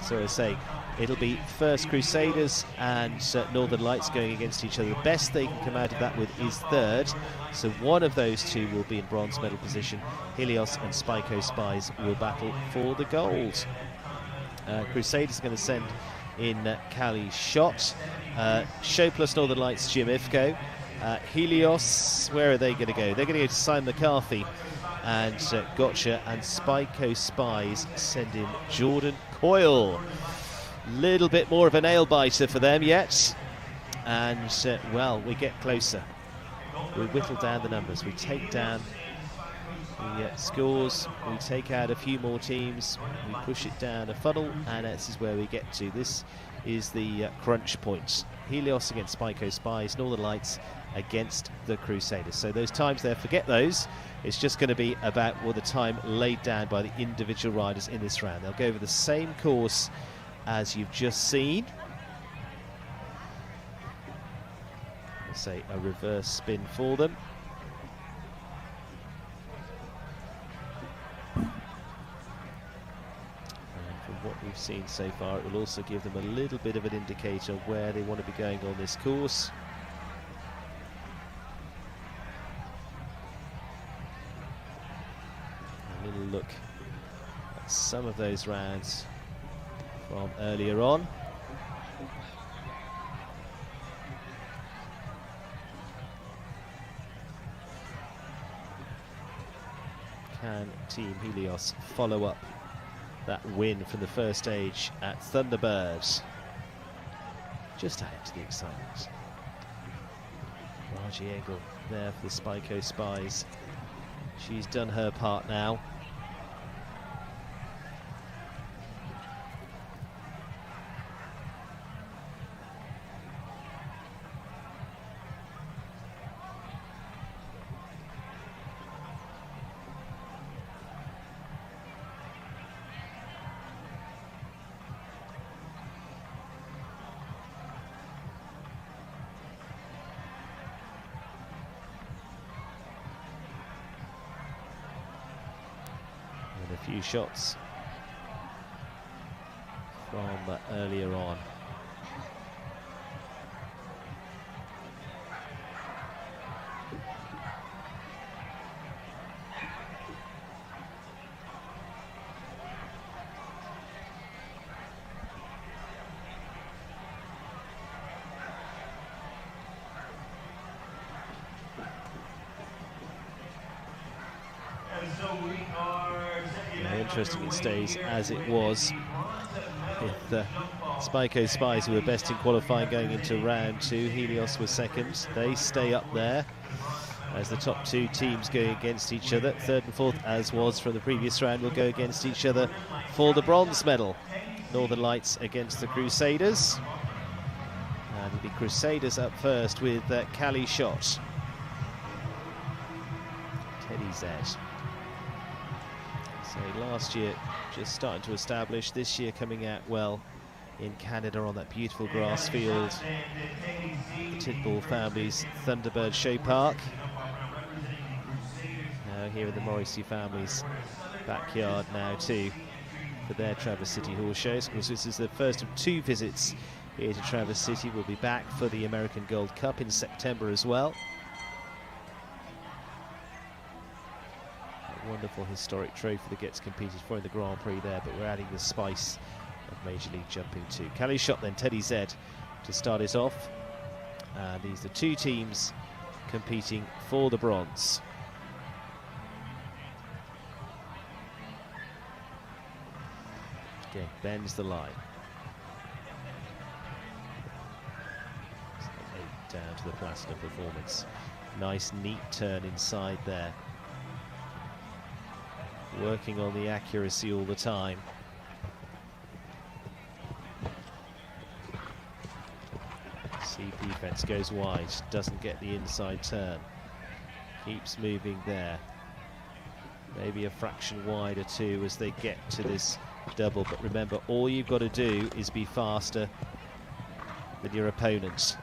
So I say it'll be first Crusaders and Northern Lights going against each other. The best they can come out of that with is third. So one of those two will be in bronze medal position. Helios and Spyco Spies will battle for the gold. Crusaders are going to send in Callie Schott. Show Plus Northern Lights, Jim Ifko. Helios, where are they going to go? They're going to go to Simon McCarthy and Gotcha, and Spyco Spies send in Jordan Coyle. Little bit more of a nail biter for them yet, and well, we get closer. We whittle down the numbers, we take down the scores, we take out a few more teams, we push it down a funnel, and this is where we get to. This is the crunch point. Helios against Spyco Spies, Northern Lights against the Crusaders. So those times there, forget those. It's just going to be about the time laid down by the individual riders in this round. They'll go over the same course as you've just seen. Let's say a reverse spin for them. What we've seen so far, it will also give them a little bit of an indicator where they want to be going on this course. A little look at some of those rounds from earlier on. Can Team Helios follow up that win from the first stage at Thunderbird? Just add to the excitement. Margie Engel there for the Spyco Spies. She's done her part now. A few shots from earlier on. Interesting, it stays as it was with Spyco Spies, who were best in qualifying going into round 2. Helios were second. They stay up there as the top 2 teams go against each other. Third and fourth, as was from the previous round, will go against each other for the bronze medal. Northern Lights against the Crusaders. And the Crusaders up first with Callie Schott. Teddy Z. So last year just starting to establish, this year coming out well in Canada on that beautiful grass field, the Tidball family's Thunderbird Show Park. Now here in the Morrissey family's backyard now too for their Traverse City horse shows. Of course, this is the first of 2 visits here to Traverse City. We'll be back for the American Gold Cup in September as well. A wonderful historic trophy that gets competed for in the Grand Prix there, but we're adding the spice of Major League Jumping too. Cali Shot then, Teddy Z to start it off. These are the 2 teams competing for the bronze. Again, bends the line. Down to the Platinum Performance. Nice neat turn inside there. Working on the accuracy all the time. CP fence goes wide, doesn't get the inside turn. Keeps moving there. Maybe a fraction wide or 2 as they get to this double, but remember, all you've got to do is be faster than your opponent.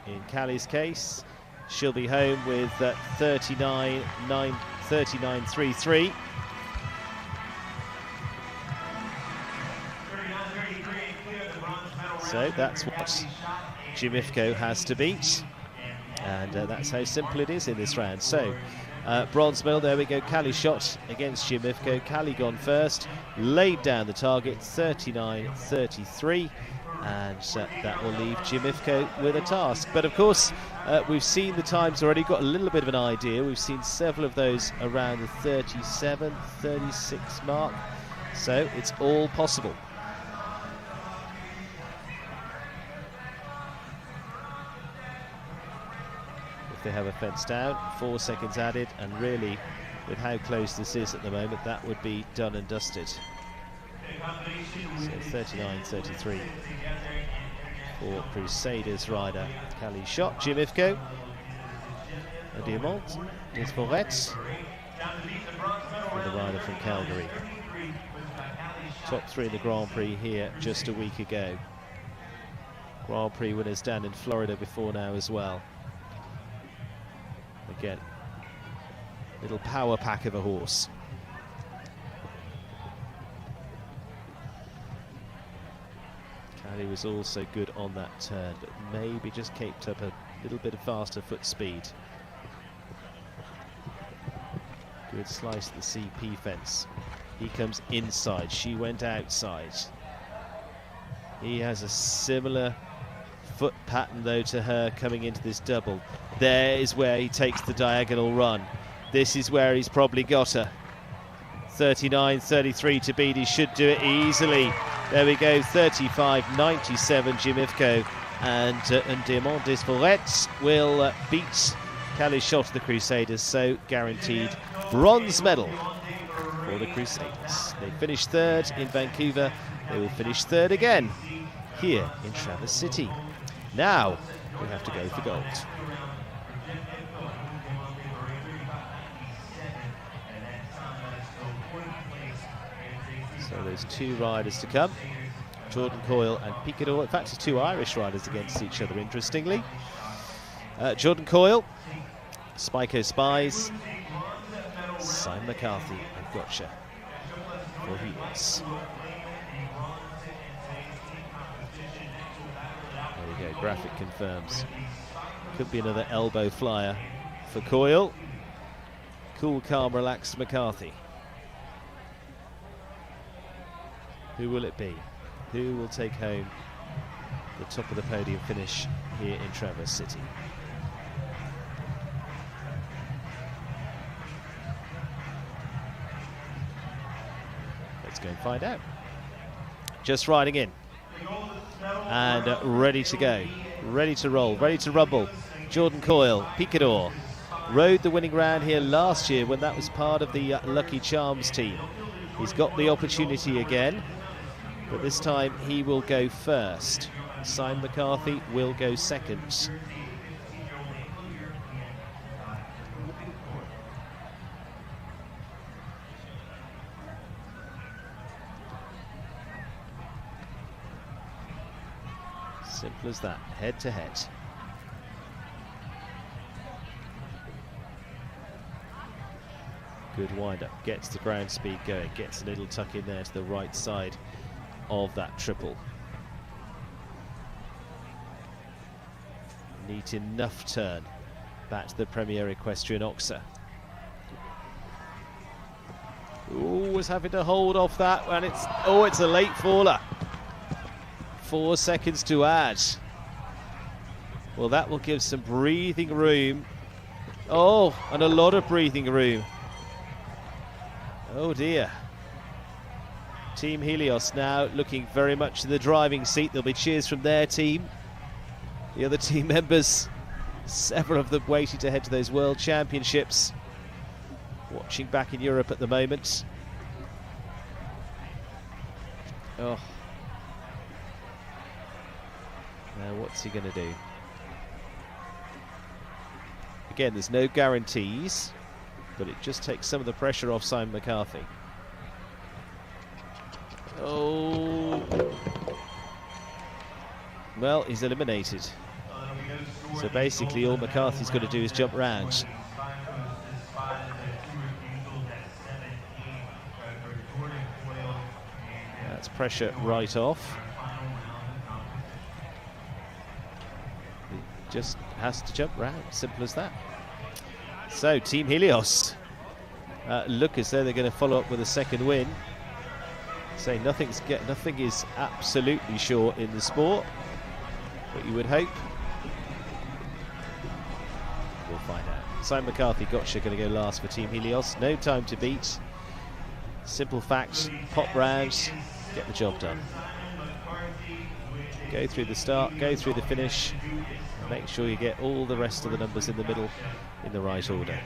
In Callie's case, she'll be home with 39.33. So that's what Jimifco has to beat, and that's how simple it is in this round. So bronze medal, there we go. Cali Shot against Jimifco. Cali gone first, laid down the target, 39.33. And that will leave Jimifco with a task. But of course, we've seen the times already, got a little bit of an idea. We've seen several of those around the 37, 36 mark. So it's all possible. If they have a fence down, 4 seconds added, and really, with how close this is at the moment, that would be done and dusted. So 39.33 for Crusaders rider Cali Shot. Jimifco, Diamant, Desforets, and the rider from Calgary. Top 3 in the Grand Prix here just a week ago. Grand Prix winners down in Florida before now as well. Again, little power pack of a horse. He was also good on that turn, but maybe just kept up a little bit of faster foot speed. Good slice of the CP fence. He comes inside, she went outside. He has a similar foot pattern though to her coming into this double. There is where he takes the diagonal run. This is where he's probably got her. 39.33 to beat, he should do it easily. There we go, 35.97 Jimifco, and Diamant Desforets will beat Cali Shot of the Crusaders, so guaranteed bronze medal for the Crusaders. They finished 3rd in Vancouver, they will finish 3rd again here in Traverse City. Now we have to go for gold. So there's 2 riders to come, Jordan Coyle and Picador. In fact, it's 2 Irish riders against each other, interestingly. Jordan Coyle, Spyco Spies, Simon McCarthy and Gotcha for heels. There we go, graphic confirms. Could be another elbow flyer for Coyle. Cool, calm, relaxed McCarthy. Who will it be? Who will take home the top of the podium finish here in Traverse City? Let's go and find out. Just riding in. And ready to go. Ready to roll. Ready to rumble. Jordan Coyle, Picador. Rode the winning round here last year when that was part of the Lucky Charms team. He's got the opportunity again, but this time he will go first. Simon McCarthy will go second. Simple as that, head to head. Good wind-up, gets the ground speed going, gets a little tuck in there to the right side of that triple. Neat enough turn back to the Premier Equestrian Oxa. Ooh, was having to hold off that, and it's a late faller. 4 seconds to add. Well, that will give some breathing room. Oh, and a lot of breathing room. Oh dear. Team Helios now looking very much in the driving seat. There'll be cheers from their team. The other team members, several of them waiting to head to those World Championships. Watching back in Europe at the moment. Oh. Now what's he going to do? Again, there's no guarantees, but it just takes some of the pressure off Simon McCarthy. Oh. Well, he's eliminated. So basically all McCarthy's got to do is jump round. That's pressure right off. He just has to jump round, simple as that. So Team Helios look as though they're going to follow up with a second win. Say nothing is absolutely sure in the sport, but you would hope. We'll find out. Simon McCarthy, Gotcha going to go last for Team Helios. No time to beat. Simple fact, pop round, get the job done. Go through the start, go through the finish, and make sure you get all the rest of the numbers in the middle in the right order.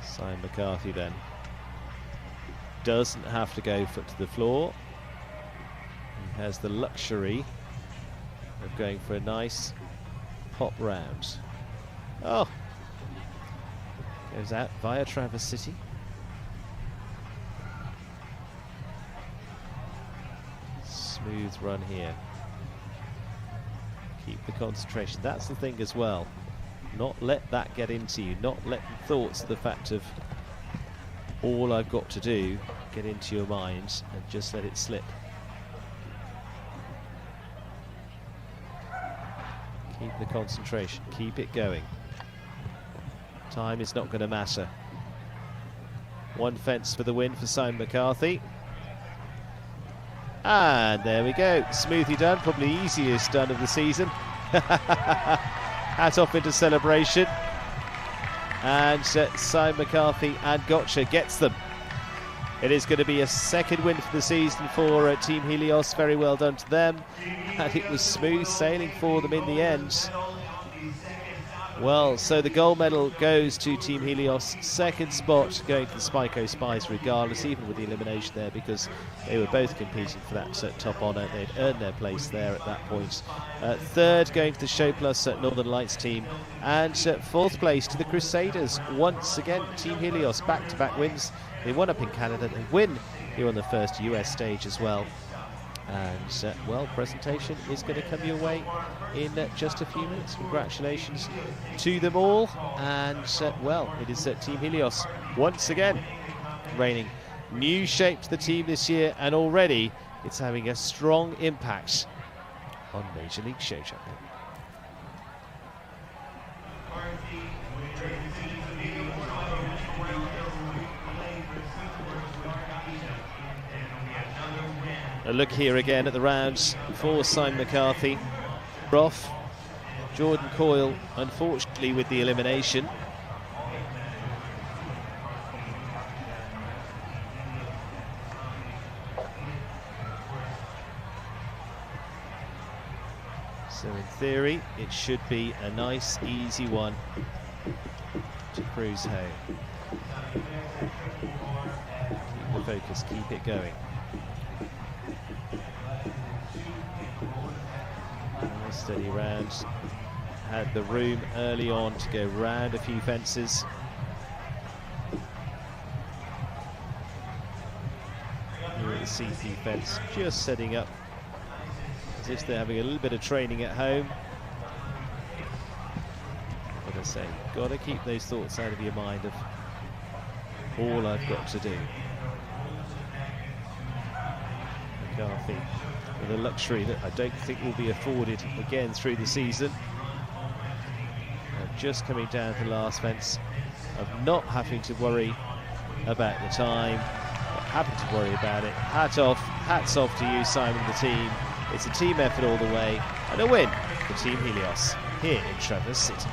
Simon McCarthy then doesn't have to go foot to the floor. He has the luxury of going for a nice pop round. Oh, goes out via Traverse City. Smooth run here. Keep the concentration. That's the thing as well. Not let that get into you, not let thoughts of the fact of all I've got to do get into your mind, and just let it slip. Keep the concentration, keep it going. Time is not going to matter. One fence for the win for Simon McCarthy. And there we go, smoothly done, probably easiest done of the season. Hat off into celebration, and Simon McCarthy and Gotcha gets them. It is going to be a second win for the season for Team Helios. Very well done to them, and it was smooth sailing for them in the end. Well, so the gold medal goes to Team Helios. Second spot going to the Spyco Spies regardless, even with the elimination there, because they were both competing for that top honour. They'd earned their place there at that point. Third going to the Show Plus Northern Lights team. And fourth place to the Crusaders. Once again, Team Helios back-to-back wins. They won up in Canada. They win here on the first US stage as well. And, well, presentation is going to come your way in just a few minutes. Congratulations to them all. And, well, it is Team Helios once again reigning. New shape to the team this year, and already it's having a strong impact on Major League Show Jumping. A look here again at the rounds for Simon McCarthy. Off. Jordan Coyle, unfortunately, with the elimination. So in theory, it should be a nice, easy one to cruise home. Keep the focus, keep it going. Steady round. Had the room early on to go round a few fences. Here at the CP fence, just setting up as if they're having a little bit of training at home. But I say, got to keep those thoughts out of your mind of all I've got to do. McCarthy with a luxury that I don't think will be afforded again through the season. Just coming down to the last fence, of not having to worry about the time, but having to worry about it. Hats off to you, Simon, and the team. It's a team effort all the way, and a win for Team Helios here in Traverse City.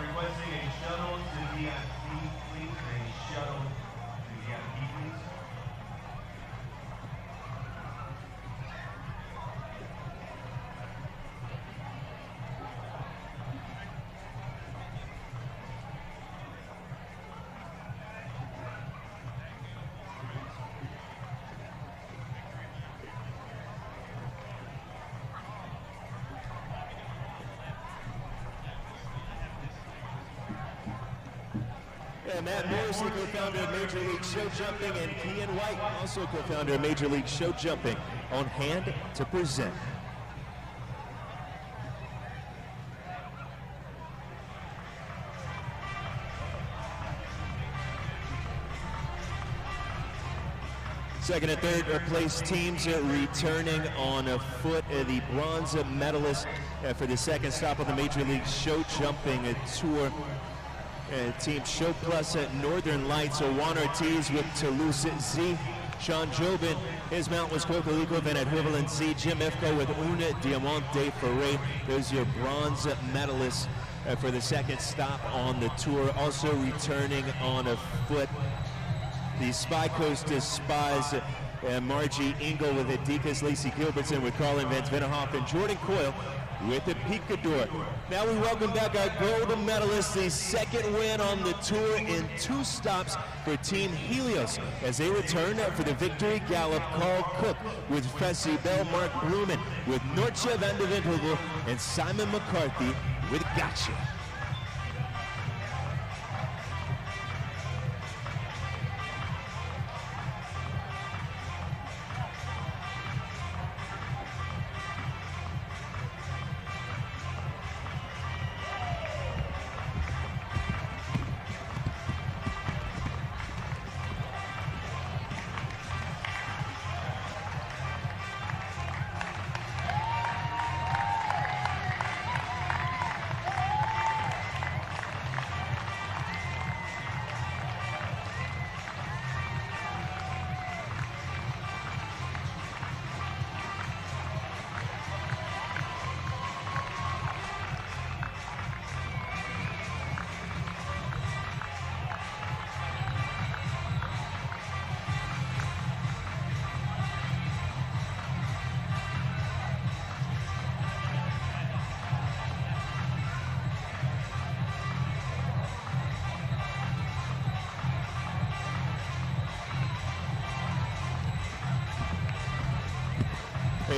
Requesting a shuttle to VIP, please. A shuttle to VIP, please. Matt Morrissey, co-founder of Major League Show Jumping, and Kian White, also co-founder of Major League Show Jumping, on hand to present. Second and third place teams returning on foot. The bronze medalists for the second stop of the Major League Show Jumping Tour. Team Show Plus at Northern Lights, Juan Ortiz with Toulouse Z. Sean Jobin, his mount was Coquelicot and Equivalent Z. Jim Ifko with Una Diamante Ferre. Those are your bronze medalists for the second stop on the tour. Also returning on foot, the Spy Coast Spies, Margie Engel with Adikas, Lacey Gilbertson with Colin Van Vennehoff, and Jordan Coyle with the Picador. Now we welcome back our gold medalists, the second win on the tour in 2 stops for Team Helios as they return for the victory gallop. Carl Cook with Fessy Bell, Mark Blumen with Nortje van de Winkelville, and Simon McCarthy with Gotcha.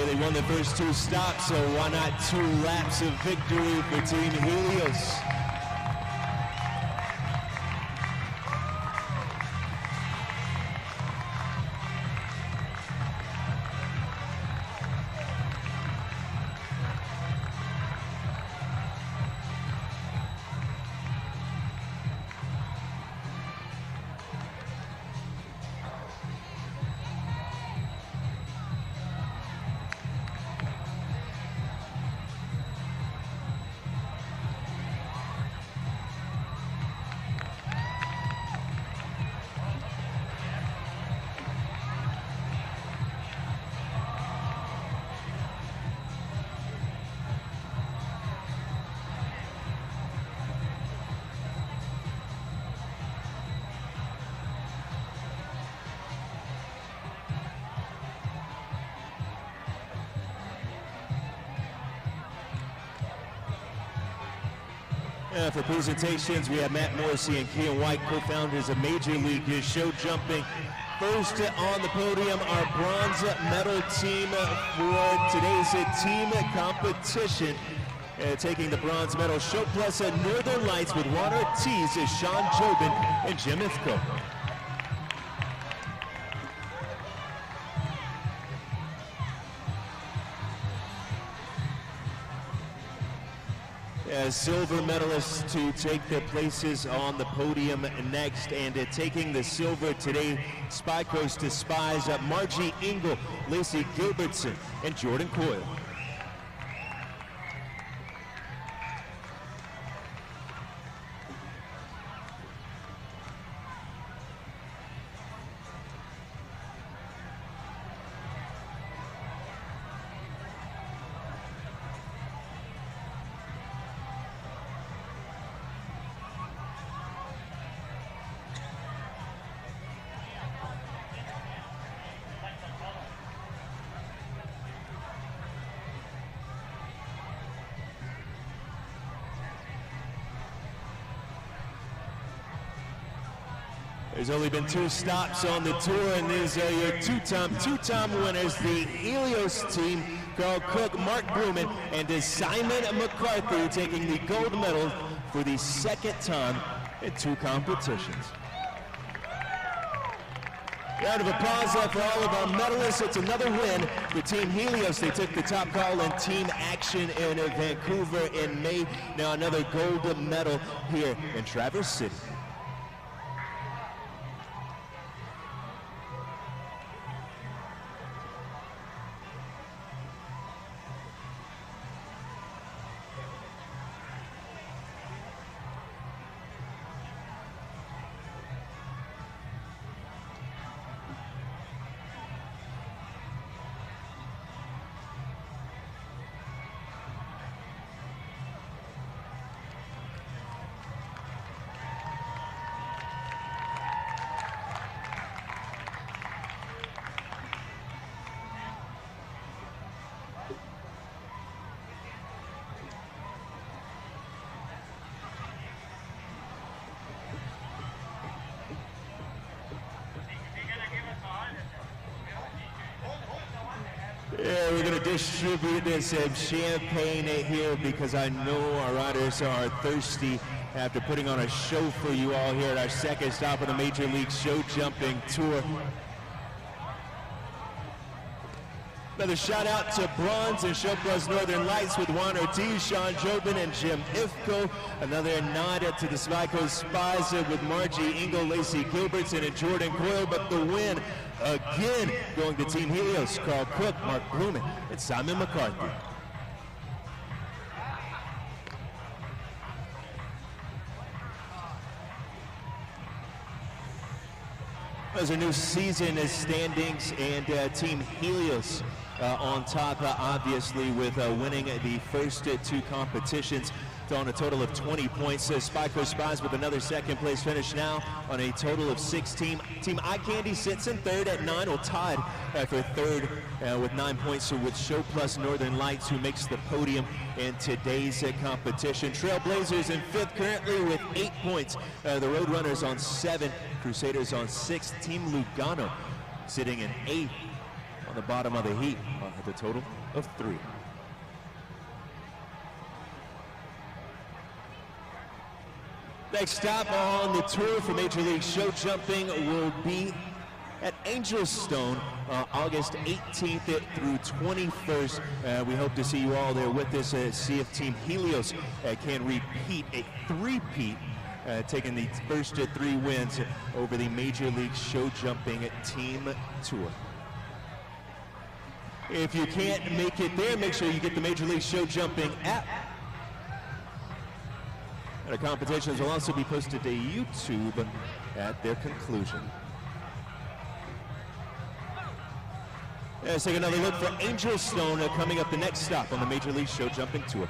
They won the first 2 stops, so why not 2 laps of victory for Team Helios? For presentations, we have Matt Morrissey and Kean White, co-founders of Major League Show Jumping. First on the podium, our bronze medal team for today's team competition. Taking the bronze medal, Show Plus Northern Lights with Juan Ortiz, Sean Jobin, and Jim Ifko. Silver medalists to take their places on the podium next, and taking the silver today, Spy Coast to Spies, Margie Engel, Lacey Gilbertson, and Jordan Coyle. There's only been 2 stops on the tour, and these are your two-time winners, the Helios team, Carl Cook, Mark Blumen, and Simon McCarthy, taking the gold medal for the 2nd time in 2 competitions. Round of applause for all of our medalists. It's another win for Team Helios. They took the top call in team action in Vancouver in May. Now another gold medal here in Traverse City. Yeah, we're going to distribute this champagne here because I know our riders are thirsty after putting on a show for you all here at our 2nd stop of the Major League Show Jumping Tour. Another shout out to Bronze and Show Plus Northern Lights with Juan Ortiz, Sean Jobin, and Jim Ifko. Another nod to the Spy Coast Spies with Margie Engel, Lacey Gilbertson, and Jordan Coyle. But the win again going to Team Helios, Carl Cook, Mark Blumen, and Simon McCarthy. As a new season is standings, and Team Helios on top, obviously, with winning the first 2 competitions on a total of 20 points. Spy Coast Spies with another 2nd place finish now on a total of 16. Team Eye Candy sits in 3rd at 9, or tied for 3rd with 9 points. So with Show Plus Northern Lights, who makes the podium in today's competition. Trailblazers in 5th currently with 8 points. The Roadrunners on 7, Crusaders on 6. Team Lugano sitting in 8th on the bottom of the heap with a total of 3. Next stop on the tour for Major League Show Jumping will be at Angel Stone, August 18th through 21st. We hope to see you all there with us, see if Team Helios can repeat a 3-peat, taking the first 3 wins over the Major League Show Jumping Team Tour. If you can't make it there, make sure you get the Major League Show Jumping app. The competitions will also be posted to YouTube at their conclusion. Let's take another look for Angel Stone coming up the next stop on the Major League Show Jumping Tour.